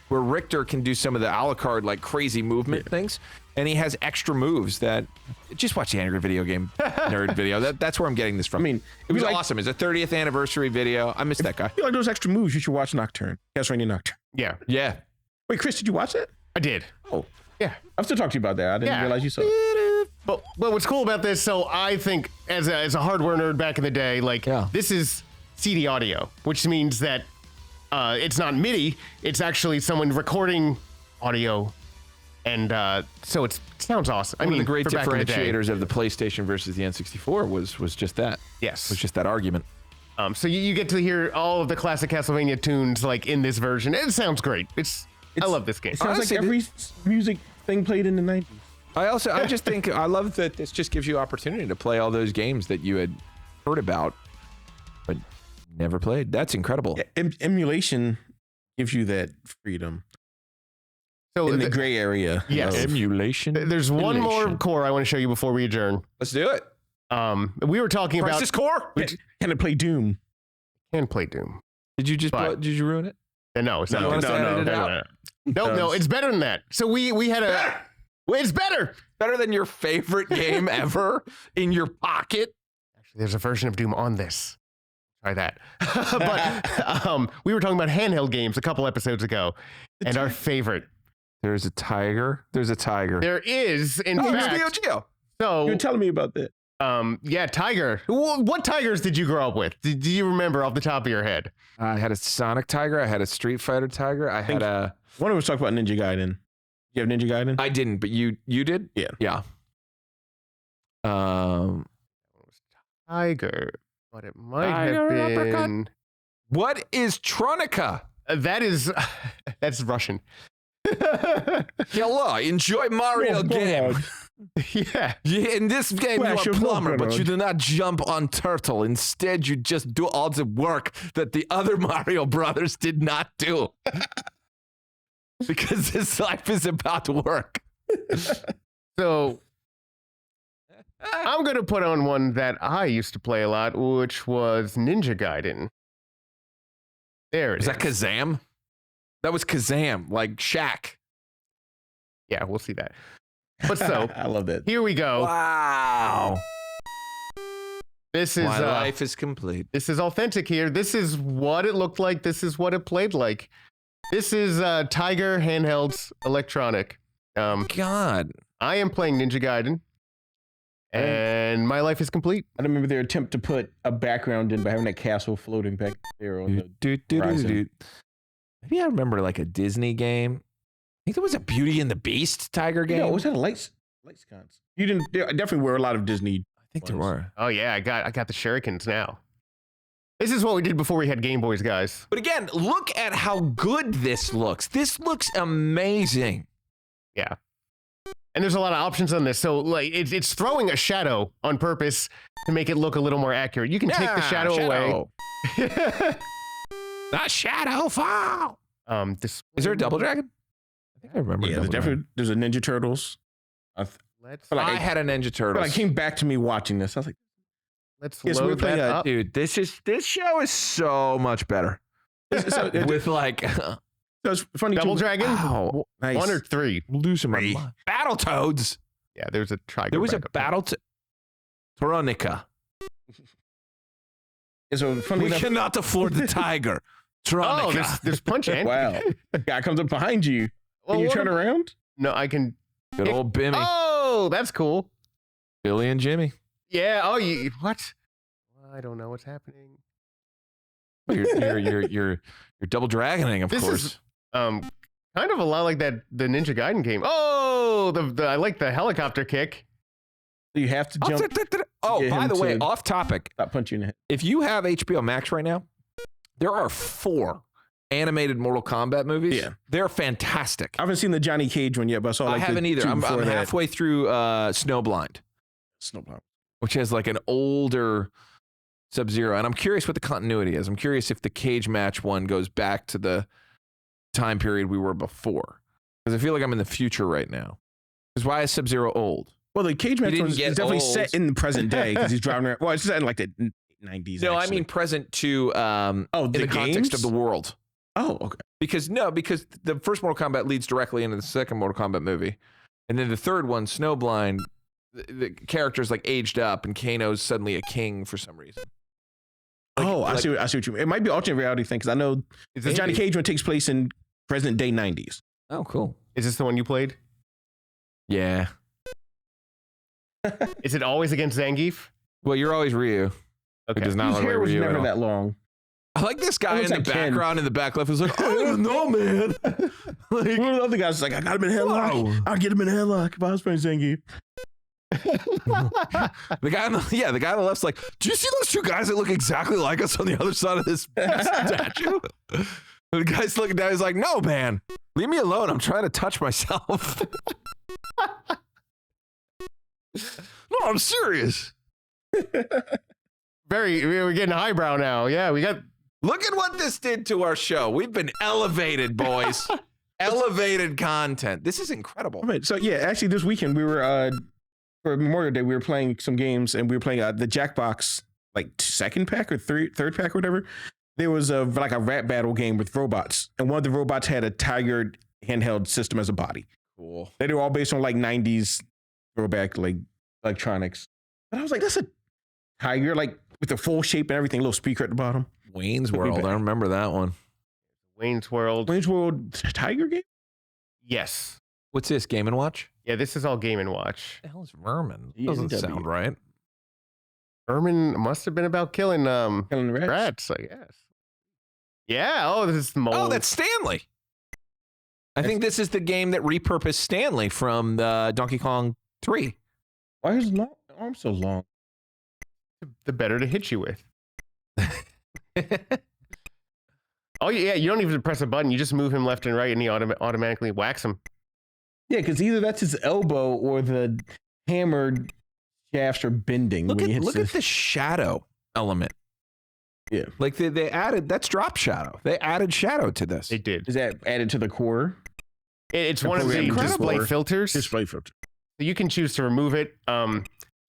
Speaker 1: where Richter can do some of the Alucard like crazy movement things, and he has extra moves that. Just watch the Angry Video Game Nerd video. That's where I'm getting this from.
Speaker 3: I mean,
Speaker 1: it was
Speaker 3: like-
Speaker 1: awesome. It's a 30th anniversary video. I missed that guy.
Speaker 3: If you like those extra moves, you should watch Nocturne. Castlevania Nocturne.
Speaker 2: Yeah.
Speaker 1: Yeah.
Speaker 3: Wait, Chris, did you watch that?
Speaker 2: I did.
Speaker 3: Oh,
Speaker 2: Yeah.
Speaker 3: I'm still talking to you about that. I didn't
Speaker 2: Yeah.
Speaker 3: realize you saw it.
Speaker 2: But what's cool about this? So I think as a hardware nerd back in the day, like
Speaker 1: Yeah.
Speaker 2: this is CD audio, which means that it's not MIDI. It's actually someone recording audio, and so it sounds awesome. I
Speaker 1: One
Speaker 2: mean,
Speaker 1: of the great
Speaker 2: for back in the day.
Speaker 1: differentiators of the PlayStation versus the N64 was just that.
Speaker 2: Yes.
Speaker 1: Was just that argument.
Speaker 2: So you get to hear all of the classic Castlevania tunes like in this version. It sounds great. I love this game.
Speaker 3: It sounds
Speaker 1: Honestly,
Speaker 3: like every music thing played in the 90s.
Speaker 1: I just think I love that this just gives you opportunity to play all those games that you had heard about but never played. That's incredible.
Speaker 3: Emulation gives you that freedom
Speaker 2: So
Speaker 3: in the gray area.
Speaker 2: Yes.
Speaker 3: of-
Speaker 1: Emulation.
Speaker 2: there's one more
Speaker 3: Emulation.
Speaker 2: core I want to show you before we adjourn.
Speaker 1: Let's do it.
Speaker 2: We were talking about
Speaker 1: Crisis Core.
Speaker 3: Can it play Doom?
Speaker 2: can play Doom.
Speaker 1: Did you just
Speaker 2: But-
Speaker 1: did you ruin it?
Speaker 2: No, it's not.
Speaker 1: You want us to edit it out?
Speaker 2: No, it's better than that. So we had a. It's better.
Speaker 1: Better than your favorite game ever in your pocket.
Speaker 2: Actually, there's a version of Doom on this. Try that. But we were talking about handheld games a couple episodes ago, and our favorite.
Speaker 1: There's a tiger. There's a tiger.
Speaker 2: There is, in
Speaker 1: Oh,
Speaker 2: fact.
Speaker 1: Neo Geo.
Speaker 3: You were
Speaker 2: So,
Speaker 3: telling me about that.
Speaker 2: yeah, tiger. What tigers did you grow up with? Do you remember off the top of your head?
Speaker 1: I had a Sonic Tiger. I had a Street Fighter Tiger. I had a.
Speaker 3: One of us talked about Ninja Gaiden. You have Ninja Gaiden?
Speaker 1: I didn't, but you did.
Speaker 3: Yeah.
Speaker 1: Yeah.
Speaker 2: Tiger. But it might
Speaker 1: Tiger
Speaker 2: have
Speaker 1: uppercut.
Speaker 2: been.
Speaker 1: What is Tronica?
Speaker 2: That is. That's Russian.
Speaker 1: Hello, enjoy Mario
Speaker 3: Oh,
Speaker 1: game.
Speaker 3: God.
Speaker 2: Yeah.
Speaker 1: Yeah, in this game,
Speaker 3: Flash
Speaker 1: you are
Speaker 3: of
Speaker 1: plumber,
Speaker 3: love,
Speaker 1: but you
Speaker 3: Ronald.
Speaker 1: do not jump on turtle. Instead, you just do all the work that the other Mario brothers did not do. Because this life is about work.
Speaker 2: So I'm gonna put on one that I used to play a lot, which was Ninja Gaiden. There it
Speaker 1: Is
Speaker 2: is.
Speaker 1: that Kazam? That was Kazam, like Shaq.
Speaker 2: Yeah, we'll see that. But so
Speaker 3: I love that.
Speaker 2: here we go.
Speaker 1: Wow.
Speaker 2: This is
Speaker 1: My life is complete.
Speaker 2: this is authentic here. This is what it looked like. This is what it played like. This is Tiger handhelds electronic.
Speaker 1: God.
Speaker 2: I am playing Ninja Gaiden, and my life is complete.
Speaker 3: I remember their attempt to put a background in by having that castle floating back there on the. horizon.
Speaker 1: Maybe I remember like a Disney game. I think there was a Beauty and the Beast Tiger game.
Speaker 3: No, was that a light sconce? You didn't. There definitely were a lot of Disney.
Speaker 1: I think there
Speaker 3: ones.
Speaker 1: were.
Speaker 2: Oh yeah, I got the shurikens now. This is what we did before we had Game Boys, guys.
Speaker 1: But again, look at how good this looks. This looks amazing.
Speaker 2: Yeah. And there's a lot of options on this. So like it's throwing a shadow on purpose to make it look a little more accurate. You can take the shadow away.
Speaker 1: The shadow fall.
Speaker 2: This
Speaker 1: Is there a Double Dragon? I think I remember.
Speaker 3: Yeah, there's a Ninja Turtles.
Speaker 1: I had a Ninja Turtles.
Speaker 3: But it came back to me watching this. I was like,
Speaker 2: let's
Speaker 3: Yes, we're
Speaker 2: load
Speaker 3: playing
Speaker 2: that
Speaker 3: a-
Speaker 2: up.
Speaker 1: Dude, this show is so much better. With like
Speaker 3: so it's funny.
Speaker 2: Double
Speaker 3: too.
Speaker 2: Dragon?
Speaker 1: wow,
Speaker 3: Nice.
Speaker 2: 1 or 3?
Speaker 1: losing my
Speaker 3: Three.
Speaker 1: mind. Battletoads.
Speaker 2: Yeah, there's a Tiger.
Speaker 1: There was a
Speaker 2: backup.
Speaker 1: Veronica.
Speaker 3: So funny
Speaker 1: We
Speaker 3: enough.
Speaker 1: cannot afford the tiger.
Speaker 2: Oh,
Speaker 1: Veronica.
Speaker 2: there's Punch and
Speaker 3: Wow. Guy comes up behind you.
Speaker 2: Well,
Speaker 3: and you
Speaker 2: what
Speaker 3: turn
Speaker 2: ab-
Speaker 3: around.
Speaker 2: No, I can.
Speaker 1: Good old Bimmy.
Speaker 2: Oh, that's cool.
Speaker 1: Billy and Jimmy.
Speaker 2: Yeah. Oh, what? I don't know what's happening.
Speaker 1: You're double dragoning, of
Speaker 2: This
Speaker 1: course.
Speaker 2: is kind of a lot like the Ninja Gaiden game. Oh, I like the helicopter kick.
Speaker 3: You have to jump.
Speaker 1: Oh,
Speaker 3: get
Speaker 1: by
Speaker 3: him
Speaker 1: the way,
Speaker 3: to-
Speaker 1: off topic.
Speaker 3: Stop punching you in the head.
Speaker 1: If you have HBO Max right now, there are 4 animated Mortal Kombat movies.
Speaker 3: Yeah.
Speaker 1: They're fantastic.
Speaker 3: I haven't seen the Johnny Cage one yet, but I saw like
Speaker 1: I haven't
Speaker 3: the
Speaker 1: either.
Speaker 3: two
Speaker 1: I'm
Speaker 3: before that.
Speaker 1: halfway through Snowblind,
Speaker 3: Snowblower.
Speaker 1: which has like an older Sub-Zero. And I'm curious what the continuity is. I'm curious if the cage match one goes back to the time period we were before. Because I feel like I'm in the future right now. Because why is Sub-Zero old?
Speaker 3: Well, the cage match
Speaker 1: didn't
Speaker 3: one is
Speaker 1: get
Speaker 3: definitely
Speaker 1: old.
Speaker 3: set in the present day because he's driving around. Well, it's set in like the 90s.
Speaker 1: No, I
Speaker 3: actually.
Speaker 1: mean present to
Speaker 3: oh,
Speaker 1: in the context of the world.
Speaker 3: Oh, okay.
Speaker 1: Because the first Mortal Kombat leads directly into the second Mortal Kombat movie. And then the third one, Snowblind, the character's like aged up and Kano's suddenly a king for some reason. Like-
Speaker 3: I
Speaker 1: like-
Speaker 3: see what you mean. It might be alternate reality thing because I know the Johnny Cage one takes place in present day 90s.
Speaker 1: Oh, cool.
Speaker 2: Is this the one you played?
Speaker 1: Yeah.
Speaker 2: Is it always against Zangief?
Speaker 1: Well, you're always Ryu. Who does not
Speaker 3: His
Speaker 1: look like
Speaker 3: hair was
Speaker 1: Ryu at
Speaker 3: never
Speaker 1: all.
Speaker 3: that long.
Speaker 1: I like this guy in
Speaker 3: looks
Speaker 1: the
Speaker 3: like Ken.
Speaker 1: background in the back left who's like, I don't even know, man.
Speaker 3: One of the other guys was like, I got him in a headlock.
Speaker 1: Wow.
Speaker 3: I'll get him in a headlock if I was playing Zangief.
Speaker 1: The guy on the left's like, do you see those 2 guys that look exactly like us on the other side of this statue? The guy's looking down, he's like, no, man, leave me alone. I'm trying to touch myself. No, I'm serious.
Speaker 2: We're getting highbrow now. Yeah, we got.
Speaker 1: Look at what this did to our show. We've been elevated, boys. Elevated content. This is incredible.
Speaker 3: Right. So yeah, actually this weekend we were for Memorial Day we were playing some games and we were playing the Jackbox like second pack or third pack or whatever. There was like a rap battle game with robots and one of the robots had a Tiger handheld system as a body.
Speaker 1: Cool.
Speaker 3: They were all based on like 90s throwback like electronics. And I was like, that's a Tiger like with the full shape and everything, little speaker at the bottom.
Speaker 1: Wayne's
Speaker 3: Took me
Speaker 1: World.
Speaker 3: back.
Speaker 1: I remember that one.
Speaker 2: Wayne's World.
Speaker 3: Wayne's World Tiger game?
Speaker 2: Yes.
Speaker 1: What's this? Game and Watch?
Speaker 2: Yeah, this is all Game and Watch.
Speaker 1: The hell is Vermin?
Speaker 3: Yeah,
Speaker 1: Doesn't
Speaker 3: W.
Speaker 1: sound right.
Speaker 2: Herman must have been about killing
Speaker 3: Killing the rats.
Speaker 2: rats, I guess. Yeah. Oh, this is mold.
Speaker 1: Oh, that's Stanley. I think this is the game that repurposed Stanley from the Donkey Kong 3.
Speaker 3: Why is his arm so long?
Speaker 2: the better to hit you with. Oh yeah, you don't even press a button. You just move him left and right, and he automatically whacks him.
Speaker 3: Yeah, because either that's his elbow or the hammered shafts are bending.
Speaker 1: Look
Speaker 3: when he
Speaker 1: at
Speaker 3: hits
Speaker 1: look at the shadow element.
Speaker 3: Yeah.
Speaker 1: Like they added, that's drop shadow. They added shadow to this.
Speaker 2: They did.
Speaker 3: Is that added to the core?
Speaker 2: It's one of
Speaker 3: That's
Speaker 2: the
Speaker 3: incredible.
Speaker 2: display filters.
Speaker 3: Display filter.
Speaker 2: You can choose to remove it.
Speaker 3: So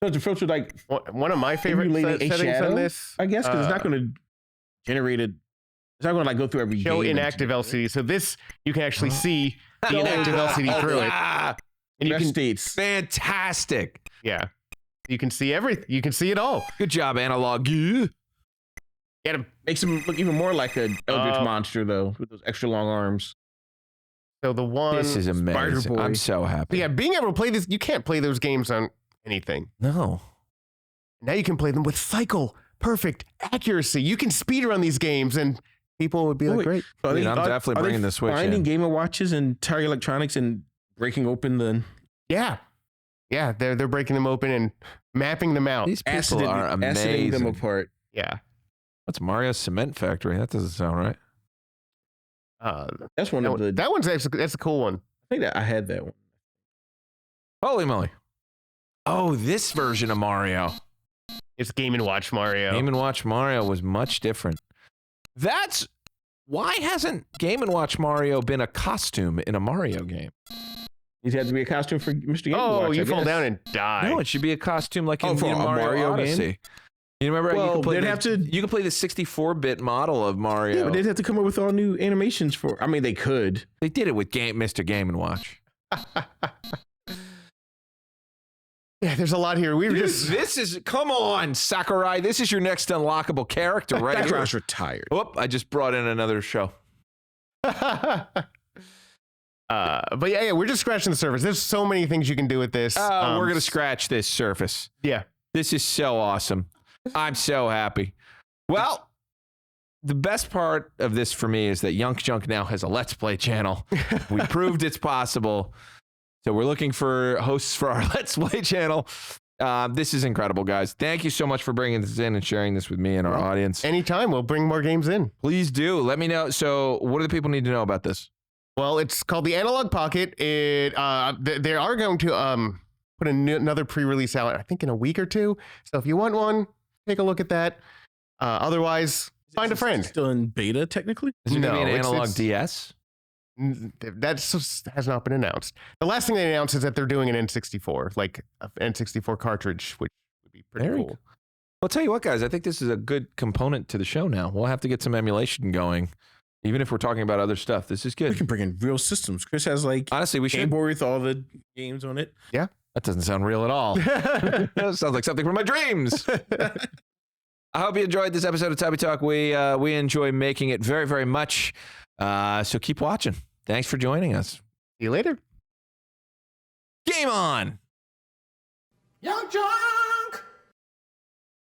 Speaker 3: it's a filter like
Speaker 2: One of my favorite
Speaker 3: emulating a
Speaker 2: settings
Speaker 3: shadow,
Speaker 2: on this,
Speaker 3: I guess, because it's not going to generate it. It's not going to like go through every
Speaker 2: show
Speaker 3: game.
Speaker 2: inactive LCD. So this you can actually see the inactive LCD through it,
Speaker 1: Ah,
Speaker 2: and you
Speaker 3: Best
Speaker 2: can
Speaker 3: states.
Speaker 1: fantastic.
Speaker 2: yeah, you can see everything. You can see it all.
Speaker 1: Good job, Analogue. Yeah.
Speaker 2: Get him.
Speaker 3: Makes him look even more like an eldritch monster though, with those extra long arms.
Speaker 2: So the one.
Speaker 1: This is amazing.
Speaker 3: Boy.
Speaker 1: I'm so happy.
Speaker 2: Yeah, being able to play this, you can't play those games on anything.
Speaker 1: No.
Speaker 2: Now you can play them with cycle perfect accuracy. You can speed run these games, and people would be like,
Speaker 3: Wait.
Speaker 2: "Great."
Speaker 3: So
Speaker 1: I mean, I'm definitely bringing the Switch
Speaker 3: Finding
Speaker 1: in.
Speaker 3: Game & Watches and Target Electronics and breaking open the
Speaker 2: Yeah, yeah. They're breaking them open and mapping them out.
Speaker 1: These people are
Speaker 3: aciding them
Speaker 1: amazing.
Speaker 3: apart.
Speaker 2: Yeah.
Speaker 1: What's Mario's Cement Factory? That doesn't sound right.
Speaker 3: That's one of the.
Speaker 2: That one's actually, that's a cool one.
Speaker 3: I think that I had that one.
Speaker 1: Holy moly. Oh, this version of Mario.
Speaker 2: It's Game & Watch Mario.
Speaker 1: Game & Watch Mario was much different. That's why hasn't Game & Watch Mario been a costume in a Mario game?
Speaker 3: It had to be a costume for Mr. Game
Speaker 2: Oh,
Speaker 3: Watch,
Speaker 2: you
Speaker 3: I
Speaker 2: fall
Speaker 3: guess.
Speaker 2: down and die.
Speaker 1: No, it should be a costume like in
Speaker 3: for a Mario game?
Speaker 1: Odyssey. You remember?
Speaker 3: Well,
Speaker 1: you can play
Speaker 3: they'd
Speaker 1: the,
Speaker 3: have to-
Speaker 1: You can play the 64-bit model of Mario.
Speaker 3: Yeah, but they'd have to come up with all new animations for. I mean, they could.
Speaker 1: They did it with Mr. Game & Watch.
Speaker 2: Yeah, there's a lot here. We were
Speaker 1: Dude,
Speaker 2: just.
Speaker 1: this is come on, Sakurai. This is your next unlockable character, right? here.
Speaker 3: Sakurai's retired.
Speaker 1: Whoop! I just brought in another show.
Speaker 2: But yeah, we're just scratching the surface. There's so many things you can do with this.
Speaker 1: We're gonna scratch this surface.
Speaker 2: Yeah.
Speaker 1: This is so awesome. I'm so happy. Well, the best part of this for me is that YUNKJunk now has a Let's Play channel. We proved it's possible. So we're looking for hosts for our Let's Play channel. This is incredible, guys. Thank you so much for bringing this in and sharing this with me and our audience.
Speaker 2: Anytime, we'll bring more games in.
Speaker 1: Please do. Let me know. So what do the people need to know about this?
Speaker 2: Well, it's called the Analogue Pocket. They are going to put another pre-release out, I think, in a week or two. So if you want one, take a look at that. Otherwise, find a friend.
Speaker 3: Still in beta, technically?
Speaker 1: Is it going to be an
Speaker 2: it's-
Speaker 1: Analog
Speaker 2: it's-
Speaker 1: DS?
Speaker 2: That has not been announced. The last thing they announced is that they're doing an N64, like an N64 cartridge, which would be pretty
Speaker 1: Very
Speaker 2: cool.
Speaker 1: I'll tell you what, guys. I think this is a good component to the show now. We'll have to get some emulation going. Even if we're talking about other stuff, this is
Speaker 3: We
Speaker 1: good.
Speaker 3: can bring in real systems. Chris has like
Speaker 1: Honestly, we
Speaker 3: Game
Speaker 1: should.
Speaker 3: Boy with all the games on it.
Speaker 1: That doesn't sound real at all. That sounds like something from my dreams. I hope you enjoyed this episode of Tubby Talk. We enjoy making it very, very much. So keep watching. Thanks for joining us.
Speaker 2: See you later.
Speaker 1: Game on!
Speaker 4: YUNKJunk!